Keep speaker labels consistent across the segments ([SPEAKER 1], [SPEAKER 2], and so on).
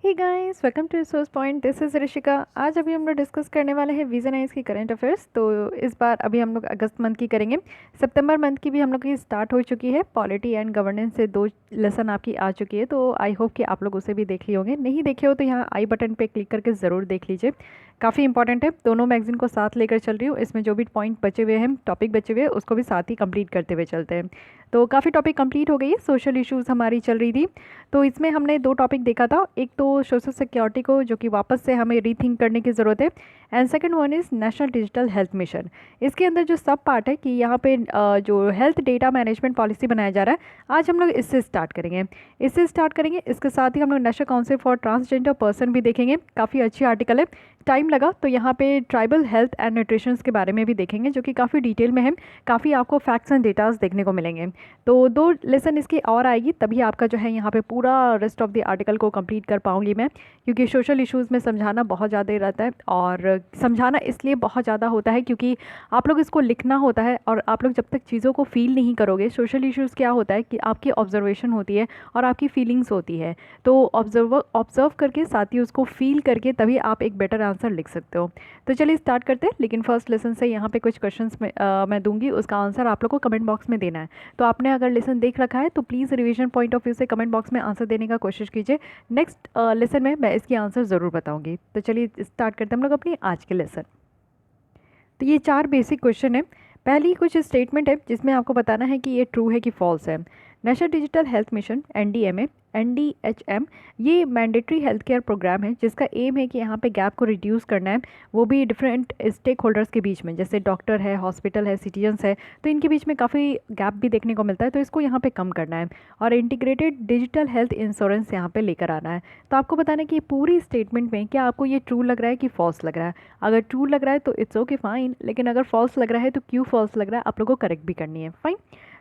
[SPEAKER 1] Hey guys, welcome to resource point. This is Rishika. आज अभी हम लोग डिस्कस करने वाले हैं विजन आइज की करंट अफेयर्स। तो इस बार अभी हम लोग अगस्त मंथ की करेंगे। सितंबर मंथ की भी हम लोग की स्टार्ट हो चुकी है। पॉलिटी एंड गवर्नेंस से 2 लेसन आपकी आ चुकी है, तो आई होप कि आप लोग उसे भी देख लिए होंगे। नहीं देखे हो तो यहाँ आई बटन पे क्लिक करके ज़रूर देख लीजिए। काफ़ी इंपॉर्टेंट है। दोनों मैगजीन को साथ लेकर चल रही हूँ। इसमें जो भी पॉइंट बचे हुए हैं, टॉपिक बचे हुए हैं, उसको भी साथ ही कंप्लीट करते हुए चलते हैं। तो काफ़ी टॉपिक कंप्लीट हो गई है। सोशल इश्यूज़ हमारी चल रही थी, तो इसमें हमने 2 टॉपिक देखा था। एक तो सोशल सिक्योरिटी को, जो कि वापस से हमें रीथिंक करने की ज़रूरत है, and second one is national digital health mission. इसके अंदर जो सब पार्ट है कि यहाँ पे जो हेल्थ डेटा मैनेजमेंट पॉलिसी बनाया जा रहा है, आज हम लोग इससे स्टार्ट करेंगे। इसके साथ ही हम लोग national council for transgender person भी देखेंगे। काफ़ी अच्छी आर्टिकल है। टाइम लगा तो यहाँ पे ट्राइबल हेल्थ एंड न्यूट्रिशन के बारे में भी देखेंगे, जो कि काफ़ी डिटेल में है। काफ़ी आपको फैक्ट्स एंड डेटाज देखने को मिलेंगे। तो 2 लेसन इसकी और आएगी, तभी आपका जो है यहाँ पे पूरा रेस्ट ऑफ द आर्टिकल को कंप्लीट कर पाऊंगी मैं। क्योंकि सोशल इश्यूज़ में समझाना बहुत ज़्यादा ही रहता है, और समझाना इसलिए बहुत ज़्यादा होता है क्योंकि आप लोग इसको लिखना होता है, और आप लोग जब तक चीज़ों को फील नहीं करोगे। सोशल इश्यूज़ क्या होता है कि आपकी ऑब्जर्वेशन होती है और आपकी फीलिंग्स होती है। तो ऑब्जर्व करके, साथ ही उसको फील करके, तभी आप एक बेटर आंसर लिख सकते हो। तो चलिए स्टार्ट करते हैं। लेकिन फर्स्ट लेसन से यहाँ पे कुछ क्वेश्चंस मैं दूंगी, उसका आंसर आप लोग को कमेंट बॉक्स में देना है। तो आपने अगर लेसन देख रखा है तो please revision point of view से कमेंट बॉक्स में आंसर देने का कोशिश कीजिए। नेक्स्ट लेसन में मैं इसकी आंसर ज़रूर बताऊंगी। तो चलिए स्टार्ट करते हैं हम लोग अपनी आज के लेसन। तो ये 4 बेसिक क्वेश्चन है। पहली कुछ स्टेटमेंट है जिसमें आपको बताना है कि ये ट्रू है कि फॉल्स है। National digital health mission NDHM ये मैंडेटरी हेल्थ केयर प्रोग्राम है, जिसका एम है कि यहाँ पे गैप को रिड्यूस करना है, वो भी डिफरेंट स्टेक होल्डर्स के बीच में। जैसे डॉक्टर है, हॉस्पिटल है, सिटीजन्स है, तो इनके बीच में काफ़ी गैप भी देखने को मिलता है। तो इसको यहाँ पे कम करना है, और इंटीग्रेटेड डिजिटल हेल्थ इंश्योरेंस यहाँ पे लेकर आना है। तो आपको बताना है कि पूरी स्टेटमेंट में क्या आपको ये ट्रू लग रहा है कि फॉल्स लग रहा है। अगर ट्रू लग रहा है तो इट्स ओके फाइन, लेकिन अगर फॉल्स लग रहा है तो क्यों फॉल्स लग रहा है आप लोगों को करेक्ट भी करनी है। फाइन।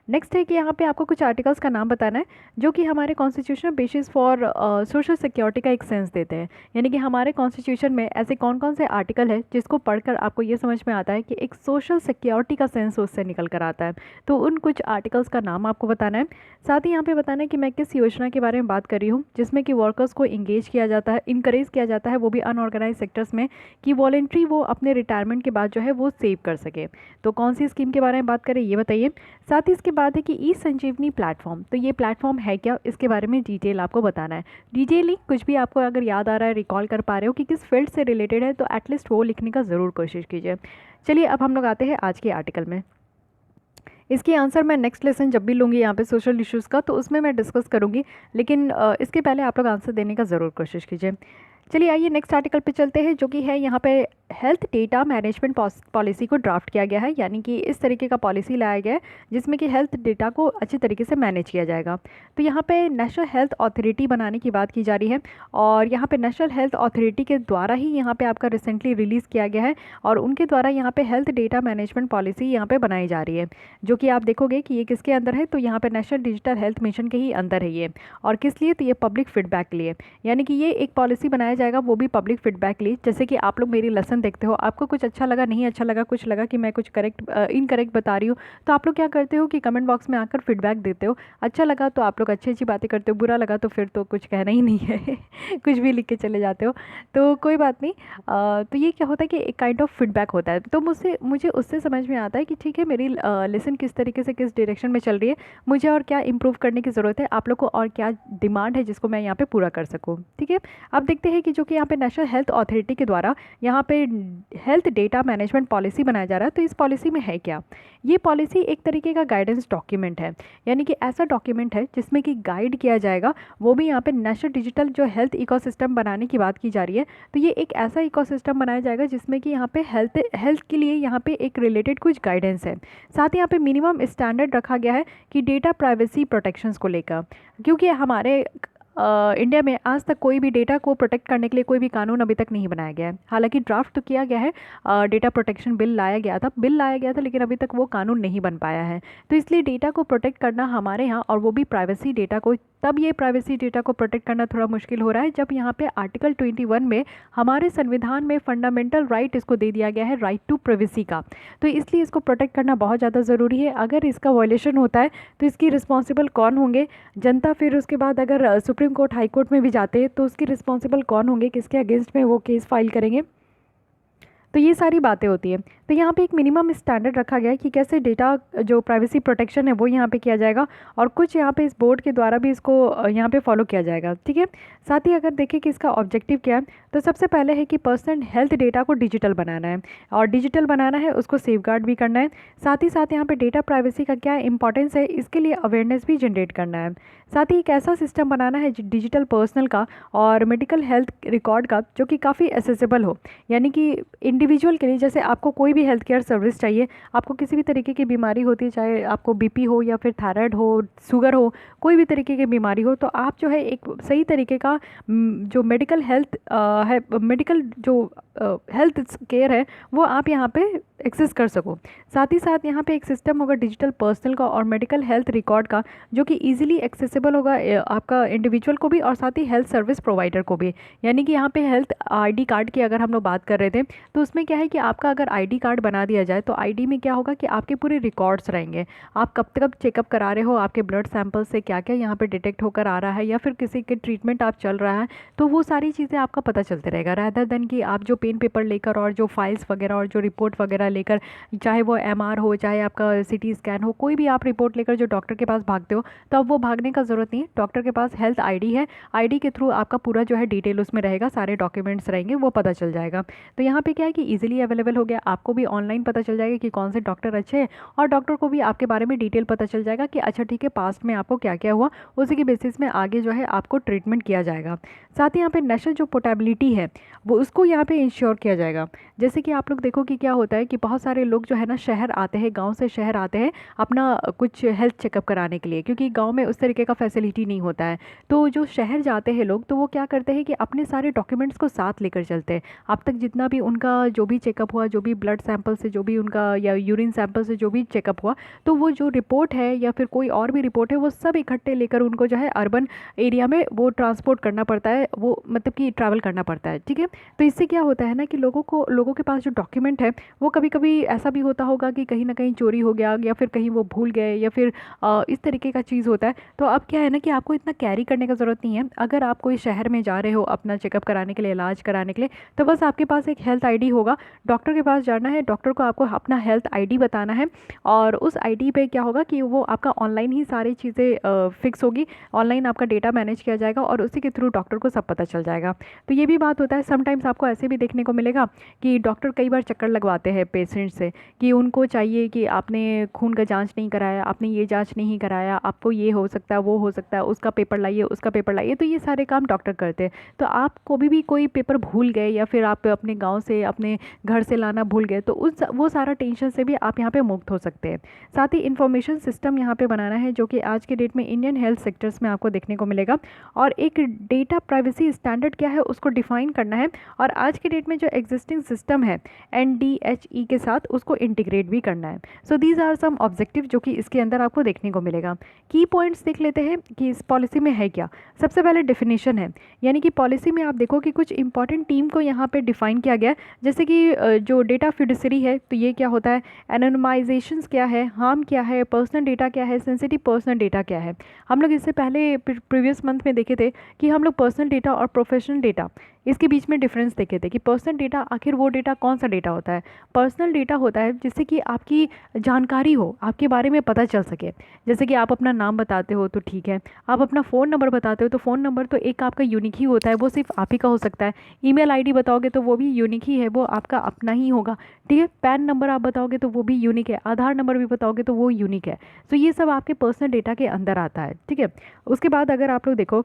[SPEAKER 1] नेक्स्ट है कि यहाँ पे आपको कुछ आर्टिकल्स का नाम बताना है जो कि हमारे constitutional basis for social security का एक सेंस देते हैं। यानी कि हमारे कॉन्स्टिट्यूशन में ऐसे कौन कौन से आर्टिकल है जिसको पढ़कर आपको ये समझ में आता है कि एक सोशल सिक्योरिटी का सेंस उससे निकल कर आता है। तो उन कुछ आर्टिकल्स का नाम आपको बताना है। साथ ही यहाँ पे बताना है कि मैं किस योजना के बारे में बात कर रही हूँ, जिसमें कि वर्कर्स को इंगेज किया जाता है, इंकरेज किया जाता है, वो भी अनऑर्गेनाइज सेक्टर्स में, कि वॉलेंट्री वो अपने रिटायरमेंट के बाद जो है वो सेव कर सके। तो कौन सी स्कीम के बारे में बात करें ये बताइए। साथ ही इसके बाद है कि ई संजीवनी प्लेटफॉर्म, तो ये प्लेटफॉर्म है क्या, इसके बारे में डिटेल आपको बताना है। डिटेली कुछ भी आपको अगर याद आ रहा है, रिकॉल कर पा रहे हो कि किस फील्ड से रिलेटेड है, तो एटलीस्ट वो लिखने का ज़रूर कोशिश कीजिए। चलिए अब हम लोग आते हैं आज के आर्टिकल में। इसकी आंसर मैं नेक्स्ट लेसन जब भी लूँगी यहाँ पे सोशल इश्यूज़ का, तो उसमें मैं डिस्कस करूँगी। लेकिन इसके पहले आप लोग आंसर देने का ज़रूर कोशिश कीजिए। चलिए आइए नेक्स्ट आर्टिकल पे चलते हैं, जो कि है यहाँ पे हेल्थ डेटा मैनेजमेंट पॉलिसी को ड्राफ्ट किया गया है। यानी कि इस तरीके का पॉलिसी लाया गया है जिसमें कि हेल्थ डेटा को अच्छी तरीके से मैनेज किया जाएगा। तो यहाँ पे नेशनल हेल्थ अथॉरिटी बनाने की बात की जा रही है, और यहाँ पे नेशनल हेल्थ अथॉरिटी के द्वारा ही यहाँ पे आपका रिसेंटली रिलीज़ किया गया है, और उनके द्वारा यहाँ पे हेल्थ डेटा मैनेजमेंट पॉलिसी यहाँ पे बनाई जा रही है, जो कि आप देखोगे कि ये किसके अंदर है। तो यहाँ पे नेशनल डिजिटल हेल्थ मिशन के ही अंदर है ये। और किस लिए, तो ये पब्लिक फीडबैक के लिए। यानी कि ये एक पॉलिसी बनाया जाएगा, वो भी पब्लिक फीडबैक लिए। जैसे कि आप लोग मेरी लेसन देखते हो, आपको कुछ अच्छा लगा, नहीं अच्छा लगा, कुछ लगा कि मैं कुछ इनकरेक्ट बता रही हूँ, तो आप लोग क्या करते हो कि कमेंट बॉक्स में आकर फीडबैक देते हो। अच्छा लगा तो आप लोग अच्छी अच्छी बातें करते हो, बुरा लगा तो फिर तो कुछ कहना ही नहीं है कुछ भी लिख के चले जाते हो। तो कोई बात नहीं। तो ये क्या होता है कि एक काइंड ऑफ फीडबैक होता है। तो मुझे उससे समझ में आता है कि ठीक है, मेरी लेसन किस तरीके से, किस डायरेक्शन में चल रही है, मुझे और क्या इंप्रूव करने की ज़रूरत है, आप लोग को और क्या डिमांड है जिसको मैं यहाँ पे पूरा कर सकूँ। ठीक है। अब देखते हैं कि जो कि यहाँ पे नेशनल हेल्थ अथॉरिटी के द्वारा यहाँ पे हेल्थ डेटा मैनेजमेंट पॉलिसी बनाया जा रहा है। तो इस पॉलिसी में है क्या, ये पॉलिसी एक तरीके का गाइडेंस डॉक्यूमेंट है। यानी कि ऐसा डॉक्यूमेंट है जिसमें कि गाइड किया जाएगा, वो भी यहाँ पे नेशनल डिजिटल जो हेल्थ इकोसिस्टम बनाने की बात की जा रही है। तो ये एक ऐसा इकोसिस्टम बनाया जाएगा जिसमें कि यहाँ पे हेल्थ के लिए यहाँ पे एक रिलेटेड कुछ गाइडेंस है। साथ ही यहाँ पे मिनिमम स्टैंडर्ड रखा गया है कि डेटा प्राइवेसी प्रोटेक्शंस को लेकर, क्योंकि हमारे इंडिया में आज तक कोई भी डेटा को प्रोटेक्ट करने के लिए कोई भी कानून अभी तक नहीं बनाया गया है। हालांकि ड्राफ्ट तो किया गया है, डेटा प्रोटेक्शन बिल लाया गया था, लेकिन अभी तक वो कानून नहीं बन पाया है। तो इसलिए डेटा को प्रोटेक्ट करना हमारे यहाँ, और वो भी प्राइवेसी डेटा को, तब ये प्राइवेसी डेटा को प्रोटेक्ट करना थोड़ा मुश्किल हो रहा है जब यहाँ पे आर्टिकल 21 में हमारे संविधान में फंडामेंटल राइट इसको दे दिया गया है, राइट टू प्राइवेसी का। तो इसलिए इसको प्रोटेक्ट करना बहुत ज़्यादा ज़रूरी है। अगर इसका वायलेशन होता है तो इसकी रिस्पॉन्सिबल कौन होंगे, जनता। फिर उसके बाद अगर supreme supreme court high court में भी जाते हैं तो उसके रिस्पॉन्सिबल कौन होंगे, किसके अगेंस्ट में वो केस फाइल करेंगे, तो ये सारी बातें होती हैं। तो यहाँ पे एक मिनिमम स्टैंडर्ड रखा गया है कि कैसे डेटा जो प्राइवेसी प्रोटेक्शन है वो यहाँ पे किया जाएगा, और कुछ यहाँ पे इस बोर्ड के द्वारा भी इसको यहाँ पे फॉलो किया जाएगा, ठीक है। साथ ही अगर देखें कि इसका ऑब्जेक्टिव क्या है, तो सबसे पहले है कि पर्सनल हेल्थ डेटा को डिजिटल बनाना है, और डिजिटल बनाना है उसको सेफगार्ड भी करना है। साथ ही साथ यहाँ पे डेटा प्राइवेसी का क्या इंपॉर्टेंस है इसके लिए अवेयरनेस भी जनरेट करना है। साथ ही एक ऐसा सिस्टम बनाना है डिजिटल पर्सनल का और मेडिकल हेल्थ रिकॉर्ड का जो कि काफ़ी एसेसिबल हो, यानी कि इंडिविजुअल के लिए, जैसे आपको कोई भी हेल्थ केयर सर्विस चाहिए, आपको किसी भी तरीके की बीमारी होती है, चाहे आपको बीपी हो या फिर थायराइड हो, शुगर हो, कोई भी तरीके की बीमारी हो, तो आप जो है एक सही तरीके का जो मेडिकल हेल्थ है, मेडिकल जो हेल्थ केयर है वो आप यहाँ पे एक्सेस कर सको। साथ ही साथ यहाँ पे एक सिस्टम होगा डिजिटल पर्सनल का और मेडिकल हेल्थ रिकॉर्ड का, जो कि इजीली एक्सेसिबल होगा आपका इंडिविजुअल को भी और साथ ही हेल्थ सर्विस प्रोवाइडर को भी। यानी कि यहाँ पे हेल्थ आईडी कार्ड की अगर हम लोग बात कर रहे थे, तो उसमें क्या है कि आपका अगर आईडी कार्ड बना दिया जाए तो आईडी में क्या होगा कि आपके पूरे रिकॉर्ड्स रहेंगे, आप कब तक चेकअप करा रहे हो, आपके ब्लड सैंपल से क्या क्या यहाँ पे डिटेक्ट होकर आ रहा है, या फिर किसी के ट्रीटमेंट आप चल रहा है, तो वो सारी चीज़ें आपका पता चलते रहेगा, रादर देन कि आप जो पेन पेपर लेकर और जो फाइल्स वगैरह और जो रिपोर्ट वगैरह लेकर, चाहे वो एमआर हो, चाहे आपका सीटी स्कैन हो, कोई भी आप रिपोर्ट लेकर जो डॉक्टर के पास भागते हो, तो अब वो भागने का ज़रूरत नहीं है। डॉक्टर के पास हेल्थ आईडी है, आईडी के थ्रू आपका पूरा जो है डिटेल उसमें रहेगा, सारे डॉक्यूमेंट्स रहेंगे, वो पता चल जाएगा। तो यहाँ पे क्या है कि इजीली अवेलेबल हो गया, आपको भी ऑनलाइन पता चल जाएगा कि कौन से डॉक्टर अच्छे हैं, और डॉक्टर को भी आपके बारे में डिटेल पता चल जाएगा कि अच्छा ठीक है पास्ट में आपको क्या क्या हुआ, उसी के बेसिस में आगे जो है आपको ट्रीटमेंट किया जाएगा। साथ ही यहाँ पे नेशनल जो पोर्टेबिलिटी है वो उसको यहाँ पे इंश्योर किया जाएगा। जैसे कि आप लोग देखो कि क्या होता है कि बहुत सारे लोग जो है ना शहर आते हैं, गांव से शहर आते हैं अपना कुछ हेल्थ चेकअप कराने के लिए, क्योंकि गांव में उस तरीके का फैसिलिटी नहीं होता है। तो जो शहर जाते हैं लोग, तो वो क्या करते हैं कि अपने सारे डॉक्यूमेंट्स को साथ लेकर चलते हैं। अब तक जितना भी उनका जो भी चेकअप हुआ, जो भी ब्लड सैंपल से जो भी उनका या यूरिन सैंपल से जो भी चेकअप हुआ, तो वो जो रिपोर्ट है या फिर कोई और भी रिपोर्ट है वो सब इकट्ठे लेकर उनको जो है अर्बन एरिया में वो ट्रांसपोर्ट करना पड़ता है, वो मतलब कि ट्रैवल करना पड़ता है, ठीक है। तो इससे क्या होता है ना कि लोगों के पास जो डॉक्यूमेंट है वो कभी कभी ऐसा भी होता होगा कि कहीं ना कहीं चोरी हो गया, या फिर कहीं वो भूल गए, या फिर इस तरीके का चीज़ होता है। तो अब क्या है ना कि आपको इतना कैरी करने का ज़रूरत नहीं है। अगर आप कोई शहर में जा रहे हो अपना चेकअप कराने के लिए, इलाज कराने के लिए, तो बस आपके पास एक हेल्थ आईडी होगा, डॉक्टर के पास जाना है, डॉक्टर को आपको अपना हेल्थ आईडी बताना है, और उस आईडी पे क्या होगा कि वो आपका ऑनलाइन ही सारी चीज़ें फिक्स होगी, ऑनलाइन आपका डेटा मैनेज किया जाएगा और उसी के थ्रू डॉक्टर को सब पता चल जाएगा। तो ये भी बात होता है, समटाइम्स आपको ऐसे भी देखने को मिलेगा कि डॉक्टर कई बार चक्कर लगवाते हैं पेशेंट से कि उनको चाहिए कि आपने खून का जांच नहीं कराया, आपने ये जांच नहीं कराया, आपको ये हो सकता है, वो हो सकता है, उसका पेपर लाइए, उसका पेपर लाइए। तो ये सारे काम डॉक्टर करते हैं। तो आप कभी भी कोई पेपर भूल गए या फिर आप अपने गाँव से अपने घर से लाना भूल गए, तो वो सारा टेंशन से भी आप यहाँ पर मुक्त हो सकते हैं। साथ ही इंफॉर्मेशन सिस्टम यहाँ पर बनाना है, जो कि आज के डेट में इंडियन हेल्थ सेक्टर्स में आपको देखने को मिलेगा, और एक डेटा प्राइवेसी स्टैंडर्ड क्या है उसको डिफाइन करना है, और आज के डेट में जो एग्जिस्टिंग सिस्टम है NDHE के साथ उसको इंटीग्रेट भी करना है। So these are some objective जो कि इसके अंदर आपको देखने को मिलेगा। की पॉइंट्स देख लेते हैं कि इस पॉलिसी में है क्या। सबसे पहले डेफिनेशन है, यानी कि पॉलिसी में आप देखो कि कुछ इंपॉर्टेंट टीम को यहाँ पे डिफाइन किया गया है, जैसे कि जो डेटा फिडुसरी है, तो ये क्या होता है, एनोनिमाइजेशंस क्या है, हार्म क्या है, पर्सनल डेटा क्या है, सेंसिटिव पर्सनल डेटा क्या है। हम लोग इससे पहले प्रीवियस मंथ में देखे थे कि हम लोग पर्सनल डेटा और प्रोफेशनल डेटा इसके बीच में डिफरेंस देखे थे कि पर्सनल डेटा आखिर वो डेटा कौन सा डेटा होता है। पर्सनल डेटा होता है जिससे कि आपकी जानकारी हो, आपके बारे में पता चल सके। जैसे कि आप अपना नाम बताते हो तो ठीक है, आप अपना फ़ोन नंबर बताते हो तो फ़ोन नंबर तो एक आपका यूनिक ही होता है, वो सिर्फ आप ही का हो सकता है। ईमेल आईडी बताओगे तो वो भी यूनिक ही है, वो आपका अपना ही होगा, ठीक है। पैन नंबर आप बताओगे तो वो भी यूनिक है, आधार नंबर भी बताओगे तो वो यूनिक है। तो ये सब आपके पर्सनल डेटा के अंदर आता है, ठीक है। उसके बाद अगर आप लोग देखो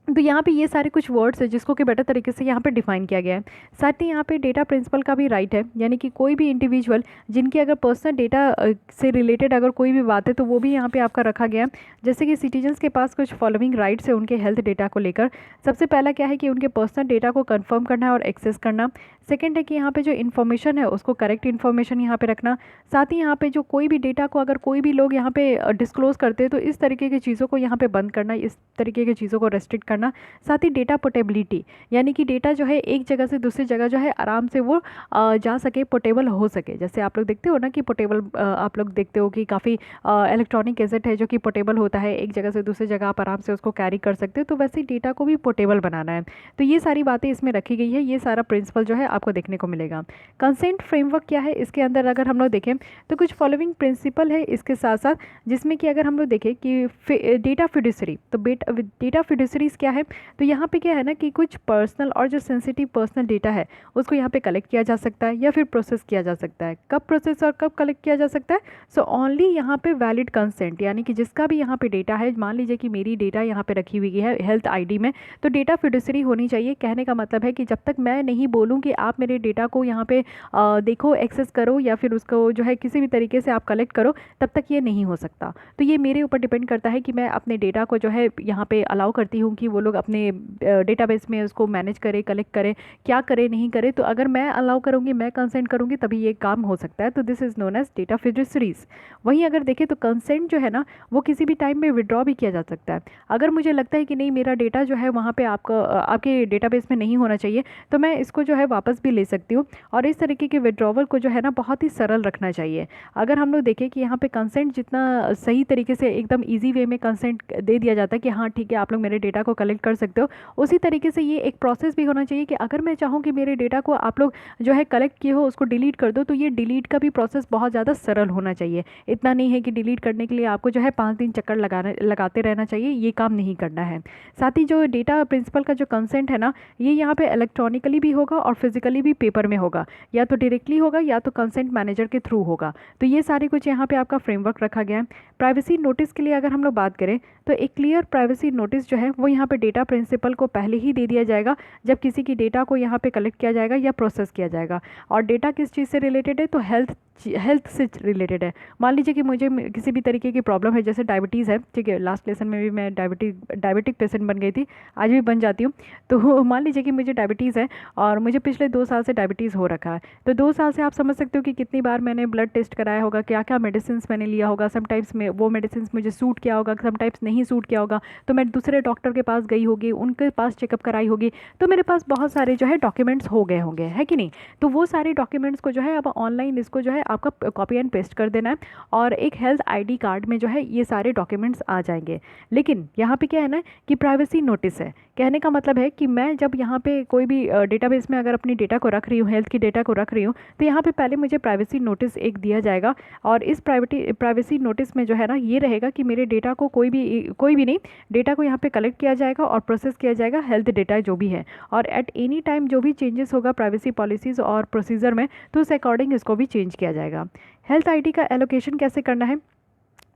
[SPEAKER 1] तो यहाँ पे ये सारे कुछ वर्ड्स है जिसको कि बेटर तरीके से यहाँ पे डिफाइन किया गया है। साथ ही यहाँ पे डेटा प्रिंसिपल का भी राइट है, यानी कि कोई भी इंडिविजुअल जिनकी अगर पर्सनल डेटा से रिलेटेड अगर कोई भी बात है तो वो भी यहाँ पे आपका रखा गया है। जैसे कि सिटीजन्स के पास कुछ फॉलोइंग राइट्स है उनके हेल्थ डेटा को लेकर। सबसे पहला क्या है कि उनके पर्सनल डेटा को कन्फर्म करना है और एक्सेस करना। सेकेंड है कि यहाँ पे जो इन्फॉर्मेशन है उसको करेक्ट इन्फॉर्मेशन यहाँ पे रखना। साथ ही यहाँ पे जो कोई भी डेटा को अगर कोई भी लोग यहाँ पे डिस्क्लोज करते हैं तो इस तरीके की चीज़ों को यहाँ पे बंद करना, इस तरीके की चीज़ों को रेस्ट्रिक्ट करना। करना, साथ ही डेटा पोर्टेबिलिटी, यानी कि डेटा जो है एक जगह से दूसरी जगह जो है आराम से वो जा सके, पोर्टेबल हो सके। जैसे आप लोग देखते हो ना कि पोर्टेबल, आप लोग देखते हो कि काफ़ी इलेक्ट्रॉनिक गैजेट है जो कि पोर्टेबल होता है, एक जगह से दूसरी जगह आप आराम से उसको कैरी कर सकते हो। तो वैसे डेटा को भी पोर्टेबल बनाना है, तो ये सारी बातें इसमें रखी गई है। ये सारा प्रिंसिपल जो है आपको देखने को मिलेगा। कंसेंट फ्रेमवर्क क्या है, इसके अंदर अगर हम लोग देखें तो कुछ फॉलोइंग प्रिंसिपल है इसके साथ साथ, जिसमें कि अगर हम लोग देखें कि डेटा फिड्यूसरी, तो डेटा फिड्यूसरीज क्या है, तो यहाँ पे क्या है ना कि कुछ पर्सनल और जो सेंसिटिव पर्सनल डेटा है उसको यहाँ पे कलेक्ट किया जा सकता है या फिर प्रोसेस किया जा सकता है। कब प्रोसेस और कब कलेक्ट किया जा सकता है? सो ओनली यहाँ पे वैलिड कंसेंट, यानी कि जिसका भी यहाँ पे डेटा है, मान लीजिए कि मेरी डेटा यहाँ पे रखी हुई है हेल्थ आईडी में, तो डेटा फिड्यूसरी होनी चाहिए। कहने का मतलब है कि जब तक मैं नहीं बोलूँ कि आप मेरे डेटा को यहाँ पे देखो, एक्सेस करो या फिर उसको जो है किसी भी तरीके से आप कलेक्ट करो, तब तक ये नहीं हो सकता। तो ये मेरे ऊपर डिपेंड करता है कि मैं अपने डेटा को जो है यहाँ पे अलाउ करती हूँ कि वो लोग अपने डेटाबेस में उसको मैनेज करें, कलेक्ट करें, क्या करें नहीं करें। तो अगर मैं अलाउ करूँगी, मैं कंसेंट करूँगी, तभी ये काम हो सकता है। तो this is known as data fiduciaries. वहीं अगर देखें तो कंसेंट जो है ना, वो किसी भी टाइम में विड्रॉ भी किया जा सकता है। अगर मुझे लगता है कि नहीं, मेरा डेटा जो है वहाँ पे आपके डेटाबेस में नहीं होना चाहिए, तो मैं इसको जो है वापस भी ले सकती हूँ। और इस तरीके के विड्रॉवल को जो है ना बहुत ही सरल रखना चाहिए। अगर हम लोग देखें कि यहाँ पे कंसेंट जितना सही तरीके से एकदम ईजी वे में कंसेंट दे दिया जाता है कि हाँ ठीक है, आप लोग मेरे डेटा को कलेक्ट कर सकते हो, उसी तरीके से ये एक प्रोसेस भी होना चाहिए कि अगर मैं चाहूँ कि मेरे डेटा को आप लोग जो है कलेक्ट किए हो उसको डिलीट कर दो, तो ये डिलीट का भी प्रोसेस बहुत ज़्यादा सरल होना चाहिए। इतना नहीं है कि डिलीट करने के लिए आपको जो है 5 दिन चक्कर लगाते रहना चाहिए, ये काम नहीं करना है। साथ ही जो डेटा प्रिंसिपल का जो कंसेंट है ना, ये यहाँ पे इलेक्ट्रॉनिकली भी होगा और फिजिकली भी पेपर में होगा, या तो डायरेक्टली होगा या तो कंसेंट मैनेजर के थ्रू होगा। तो ये सारे कुछ यहाँ पे आपका फ्रेमवर्क रखा गया है। प्राइवेसी नोटिस के लिए अगर हम लोग बात करें तो एक क्लियर प्राइवेसी नोटिस जो है वो यहाँ पे डेटा प्रिंसिपल को पहले ही दे दिया जाएगा जब किसी की डेटा को यहाँ पे कलेक्ट किया जाएगा या प्रोसेस किया जाएगा। और डेटा किस चीज़ से रिलेटेड है, तो हेल्थ से रिलेटेड है। मान लीजिए कि मुझे किसी भी तरीके की प्रॉब्लम है, जैसे डायबिटीज़ है, ठीक है, लास्ट लेसन में भी मैं डायबिटिक पेशेंट बन गई थी, आज भी बन जाती हूँ। तो मान लीजिए कि मुझे डायबिटीज़ है और मुझे पिछले 2 साल से डायबिटीज़ हो रखा है। तो 2 साल से आप समझ सकते हो कि कितनी बार मैंने ब्लड टेस्ट कराया होगा, क्या क्या मेडिसिन मैंने लिया होगा, समटाइम्स में वो मेडिसिन मुझे सूट किया होगा, समटाइम्स नहीं सूट किया होगा, तो मैं दूसरे डॉक्टर के पास गई होगी, उनके पास चेकअप कराई होगी, तो मेरे पास बहुत सारे जो है डॉक्यूमेंट्स हो गए होंगे, है कि नहीं। तो वो सारे डॉक्यूमेंट्स को जो है अब ऑनलाइन इसको जो है आपका कॉपी एंड पेस्ट कर देना है और एक हेल्थ आईडी कार्ड में जो है ये सारे डॉक्यूमेंट्स आ जाएंगे। लेकिन यहाँ पे क्या है ना कि प्राइवेसी नोटिस है। कहने का मतलब है कि मैं जब यहाँ पे कोई भी डेटाबेस में अगर अपनी डेटा को रख रही हूँ, हेल्थ की डेटा को रख रही हूँ, तो यहाँ पे पहले मुझे प्राइवेसी नोटिस एक दिया जाएगा। और इस प्राइवेसी नोटिस में जो है ना ये रहेगा कि मेरे डेटा को कोई भी नहीं, डेटा को यहाँ पे कलेक्ट किया जाएगा और प्रोसेस किया जाएगा, हेल्थ डेटा जो भी है। और एट एनी टाइम जो भी चेंजेस होगा प्राइवेसी पॉलिसीज़ और प्रोसीजर में, तो उस अकॉर्डिंग इसको भी चेंज किया जाएगा। हेल्थ आईडी का एलोकेशन कैसे करना है,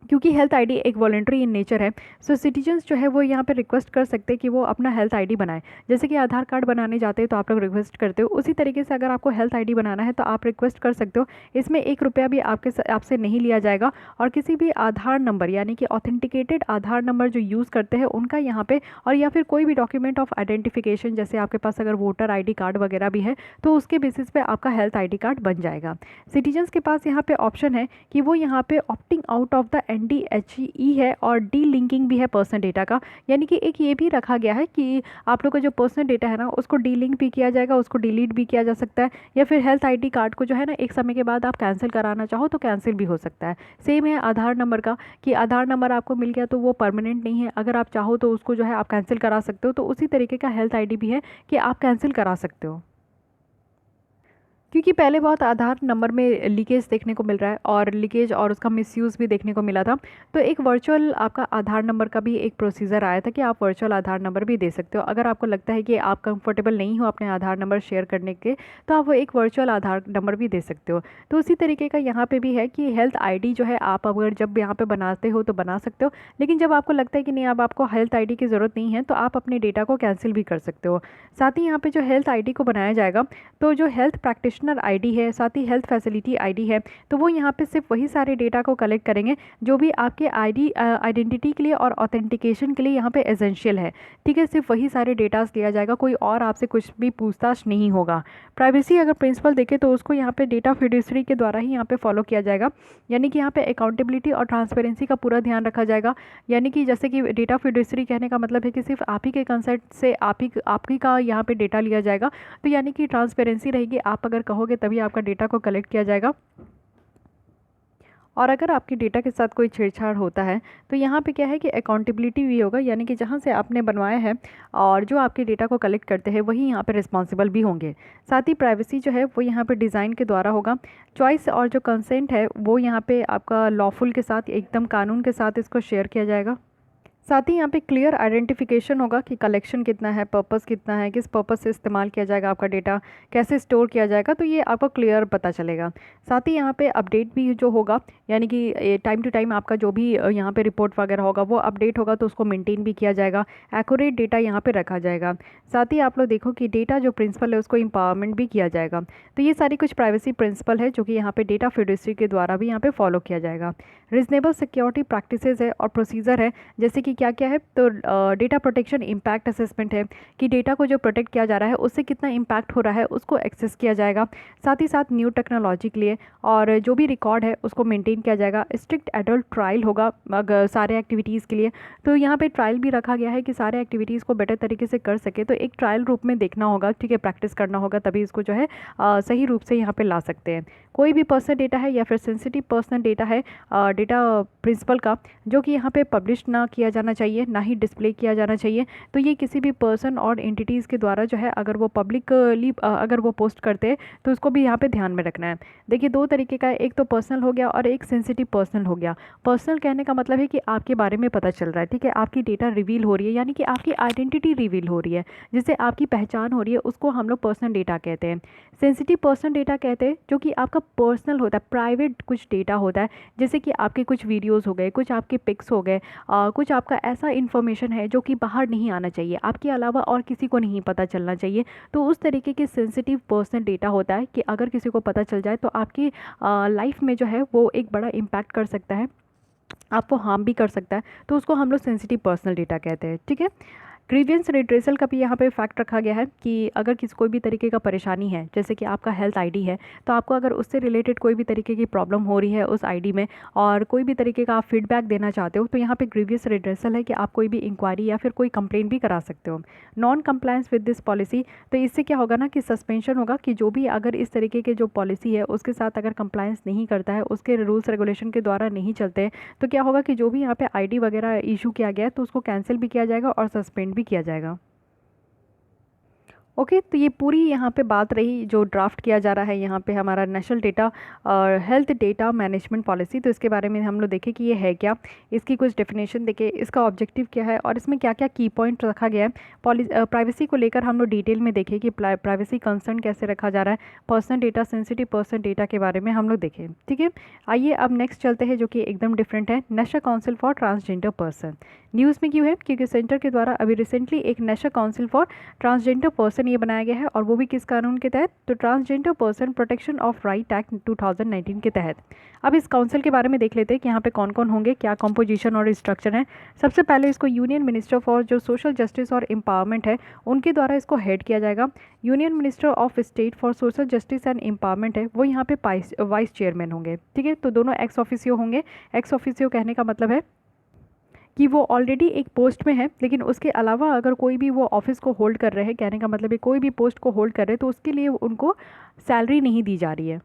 [SPEAKER 1] क्योंकि हेल्थ आईडी एक वॉलंटरी इन नेचर है, सो सिटीजन्स जो है वो यहाँ पे रिक्वेस्ट कर सकते हैं कि वो अपना हेल्थ आईडी बनाएं। जैसे कि आधार कार्ड बनाने जाते हो तो आप लोग रिक्वेस्ट करते हो, उसी तरीके से अगर आपको हेल्थ आईडी बनाना है तो आप रिक्वेस्ट कर सकते हो। इसमें 1 रुपया भी आपसे नहीं लिया जाएगा। और किसी भी आधार नंबर, यानी कि ऑथेंटिकेटेड आधार नंबर जो यूज़ करते हैं उनका यहाँ पे, और या फिर कोई भी डॉक्यूमेंट ऑफ आइडेंटिफिकेशन, जैसे आपके पास अगर वोटर ID कार्ड वगैरह भी है तो उसके बेसिस पे आपका हेल्थ ID कार्ड बन जाएगा। सिटीजन्स के पास यहाँ पे ऑप्शन है कि वो यहाँ पे opting out of the NDHE है और डी लिंकिंग भी है पर्सनल डेटा का। यानी कि एक ये भी रखा गया है कि आप लोग का जो पर्सनल डेटा है ना उसको डी लिंक भी किया जाएगा, उसको डिलीट भी किया जा सकता है, या फिर हेल्थ ID कार्ड को जो है ना एक समय के बाद आप कैंसिल कराना चाहो तो कैंसिल भी हो सकता है। सेम है आधार नंबर का कि आधार नंबर आपको मिल गया तो वो परमानेंट नहीं है, अगर आप चाहो तो उसको जो है आप कैंसिल करा सकते हो। तो उसी तरीके का हेल्थ ID भी है कि आप कैंसिल करा सकते हो, क्योंकि पहले बहुत आधार नंबर में लीकेज देखने को मिल रहा है और लीकेज और उसका मिसयूज़ भी देखने को मिला था। तो एक वर्चुअल आपका आधार नंबर का भी एक प्रोसीजर आया था कि आप वर्चुअल आधार नंबर भी दे सकते हो। अगर आपको लगता है कि आप कंफर्टेबल नहीं हो अपने आधार नंबर शेयर करने के, तो आप वो एक वर्चुअल आधार नंबर भी दे सकते हो। तो उसी तरीके का यहाँ पर भी है कि हेल्थ ID जो है आप अगर जब यहाँ पर बनाते हो तो बना सकते हो, लेकिन जब आपको लगता है कि नहीं अब आपको हेल्थ ID की ज़रूरत नहीं है तो आप अपने डेटा को कैंसिल भी कर सकते हो। साथ ही यहाँ पर जो हेल्थ ID को बनाया जाएगा तो जो हेल्थ प्रैक्टिशनर कमिश्नर आईडी है, साथ ही हेल्थ फैसिलिटी आईडी है, तो वो यहाँ पे सिर्फ वही सारे डेटा को कलेक्ट करेंगे जो भी आपके आइडेंटिटी के लिए और ऑथेंटिकेशन के लिए यहाँ पे एसेंशियल है। ठीक है, सिर्फ वही सारे डेटास लिया जाएगा, कोई और आपसे कुछ भी पूछताछ नहीं होगा। प्राइवेसी अगर प्रिंसिपल देखें तो उसको यहाँ पे डेटा फिड्यूसरी के द्वारा ही यहाँ पे फॉलो किया जाएगा, यानी कि यहाँ पे अकाउंटेबिलिटी और ट्रांसपेरेंसी का पूरा ध्यान रखा जाएगा। यानी कि जैसे कि डेटा फिड्यूसरी कहने का मतलब है कि सिर्फ आप ही के कंसेंट से आप ही का यहाँ पे डेटा लिया जाएगा, तो यानी कि ट्रांसपेरेंसी रहेगी, आप अगर कहोगे तभी आपका डेटा को कलेक्ट किया जाएगा। और अगर आपके डेटा के साथ कोई छेड़छाड़ होता है तो यहाँ पे क्या है कि अकाउंटेबिलिटी भी होगा, यानी कि जहाँ से आपने बनवाया है और जो आपके डेटा को कलेक्ट करते हैं वही यहाँ पे रिस्पॉन्सिबल भी होंगे। साथ ही प्राइवेसी जो है वो यहाँ पे डिज़ाइन के द्वारा होगा। चॉइस और जो कंसेंट है वो यहाँ पे आपका लॉफुल के साथ, एकदम कानून के साथ इसको शेयर किया जाएगा। साथ ही यहाँ पे क्लियर आइडेंटिफिकेशन होगा कि कलेक्शन कितना है, पर्पस कितना है, किस पर्पस से इस्तेमाल किया जाएगा आपका डेटा, कैसे स्टोर किया जाएगा, तो ये आपको क्लियर पता चलेगा। साथ ही यहाँ पे अपडेट भी जो होगा, यानी कि टाइम टू टाइम आपका जो भी यहाँ पे रिपोर्ट वगैरह होगा वो अपडेट होगा, तो उसको मेंटेन भी किया जाएगा, एक्यूरेट डेटा यहाँ पे रखा जाएगा। साथ ही आप लोग देखो कि डेटा जो प्रिंसिपल है उसको एम्पावरमेंट भी किया जाएगा। तो ये सारी कुछ प्राइवेसी प्रिंसिपल है जो कि यहाँ पे डेटा फिड्यूसरी के द्वारा भी यहाँ पे फॉलो किया जाएगा। रीजनेबल सिक्योरिटी प्रैक्टिसेस है और प्रोसीजर है, जैसे कि क्या क्या है, तो डेटा प्रोटेक्शन इम्पैक्ट असेसमेंट है कि डेटा को जो प्रोटेक्ट किया जा रहा है उससे कितना इम्पैक्ट हो रहा है उसको एक्सेस किया जाएगा। साथ ही साथ न्यू टेक्नोलॉजी के लिए और जो भी रिकॉर्ड है उसको मेंटेन किया जाएगा। स्ट्रिक्ट एडल्ट ट्रायल होगा अगर सारे एक्टिविटीज़ के लिए, तो यहाँ पे ट्रायल भी रखा गया है कि सारे एक्टिविटीज़ को बेटर तरीके से कर सके, तो एक ट्रायल रूप में देखना होगा, ठीक है, प्रैक्टिस करना होगा, तभी इसको जो है सही रूप से यहाँ पे ला सकते हैं। कोई भी पर्सनल डेटा है या फिर सेंसिटिव पर्सनल डेटा है डेटा प्रिंसिपल का, जो कि यहाँ पे पब्लिश ना किया जाना चाहिए, ना ही डिस्प्ले किया जाना चाहिए। तो ये किसी भी पर्सन और एंटिटीज़ के द्वारा जो है अगर वो पब्लिकली अगर वो पोस्ट करते हैं तो उसको भी यहाँ पे ध्यान में रखना है। देखिए दो तरीके का है, एक तो पर्सनल हो गया और एक सेंसिटिव पर्सनल हो गया। पर्सनल कहने का मतलब है कि आपके बारे में पता चल रहा है, ठीक है, आपकी डेटा रिवील हो रही है, यानी कि आपकी आइडेंटिटी रिवील हो रही है, जिससे आपकी पहचान हो रही है, उसको हम लोग पर्सनल डेटा कहते हैं। सेंसिटिव पर्सनल डेटा कहते हैं जो कि आपका पर्सनल होता है, प्राइवेट कुछ डेटा होता है, जैसे कि आपके कुछ वीडियोज़ हो गए, कुछ आपके पिक्स हो गए, कुछ आपका ऐसा इन्फॉर्मेशन है जो कि बाहर नहीं आना चाहिए, आपके अलावा और किसी को नहीं पता चलना चाहिए, तो उस तरीके के सेंसिटिव पर्सनल डेटा होता है कि अगर किसी को पता चल जाए तो आपकी लाइफ में जो है वो एक बड़ा इम्पैक्ट कर सकता है, आपको हार्म भी कर सकता है, तो उसको हम लोग सेंसिटिव पर्सनल डेटा कहते हैं। ठीक है, ग्रीवियंस रिड्रेसल का भी यहाँ पे फैक्ट रखा गया है कि अगर किसी कोई भी तरीके का परेशानी है, जैसे कि आपका हेल्थ आईडी है, तो आपको अगर उससे रिलेटेड कोई भी तरीके की प्रॉब्लम हो रही है उस आईडी में और कोई भी तरीके का आप फीडबैक देना चाहते हो, तो यहाँ पे ग्रीवियस रिड्रेसल है कि आप कोई भी इंक्वायरी या फिर कोई कंप्लेंट भी करा सकते हो। Non compliance with this policy, तो इससे क्या होगा ना कि सस्पेंशन होगा, कि जो भी अगर इस तरीके के जो पॉलिसी है उसके साथ अगर कंप्लायंस नहीं करता है, उसके रूल्स रेगुलेशन के द्वारा नहीं चलते हैं, तो क्या होगा कि जो भी यहाँ पे आईडी वगैरह इशू किया गया है तो उसको कैंसिल भी किया जाएगा और सस्पेंड भी किया जाएगा। ओके, तो ये पूरी यहाँ पे बात रही जो ड्राफ्ट किया जा रहा है यहाँ पे हमारा नेशनल डेटा और हेल्थ डेटा मैनेजमेंट पॉलिसी। तो इसके बारे में हम लोग देखें कि ये है क्या, इसकी कुछ डेफिनेशन देखें, इसका ऑब्जेक्टिव क्या है और इसमें क्या क्या की पॉइंट रखा गया है। प्राइवेसी को लेकर हम लोग डिटेल में देखें कि प्राइवेसी कंसर्न कैसे रखा जा रहा है, personal data, sensitive personal data के बारे में हम लोग देखें। ठीक है, आइए अब नेक्स्ट चलते हैं जो कि एकदम डिफरेंट है, national council for transgender person. News में क्यों है, क्योंकि सेंटर के द्वारा अभी रिसेंटली एक national council for transgender person ये बनाया गया है, और वो भी किस कानून के तहत, तो transgender person protection of right act 2019 के तहत। अब इस काउंसिल के बारे में देख लेते हैं कि यहाँ पे कौन कौन होंगे, क्या कंपोजिशन और स्ट्रक्चर है। सबसे पहले इसको यूनियन मिनिस्टर फॉर जो सोशल जस्टिस और एम्पावरमेंट है उनके द्वारा इसको हेड किया जाएगा। Union minister of state for social justice and empowerment है वो यहाँ पे वाइस चेयरमैन होंगे। ठीक है, तो दोनों एक्स ऑफिसियो होंगे। एक्स ऑफिसियो कहने का मतलब है कि वो ऑलरेडी एक पोस्ट में है, लेकिन उसके अलावा अगर कोई भी वो ऑफिस को होल्ड कर रहे हैं, कहने का मतलब है कोई भी पोस्ट को होल्ड कर रहे हैं तो उसके लिए उनको सैलरी नहीं दी जा रही है।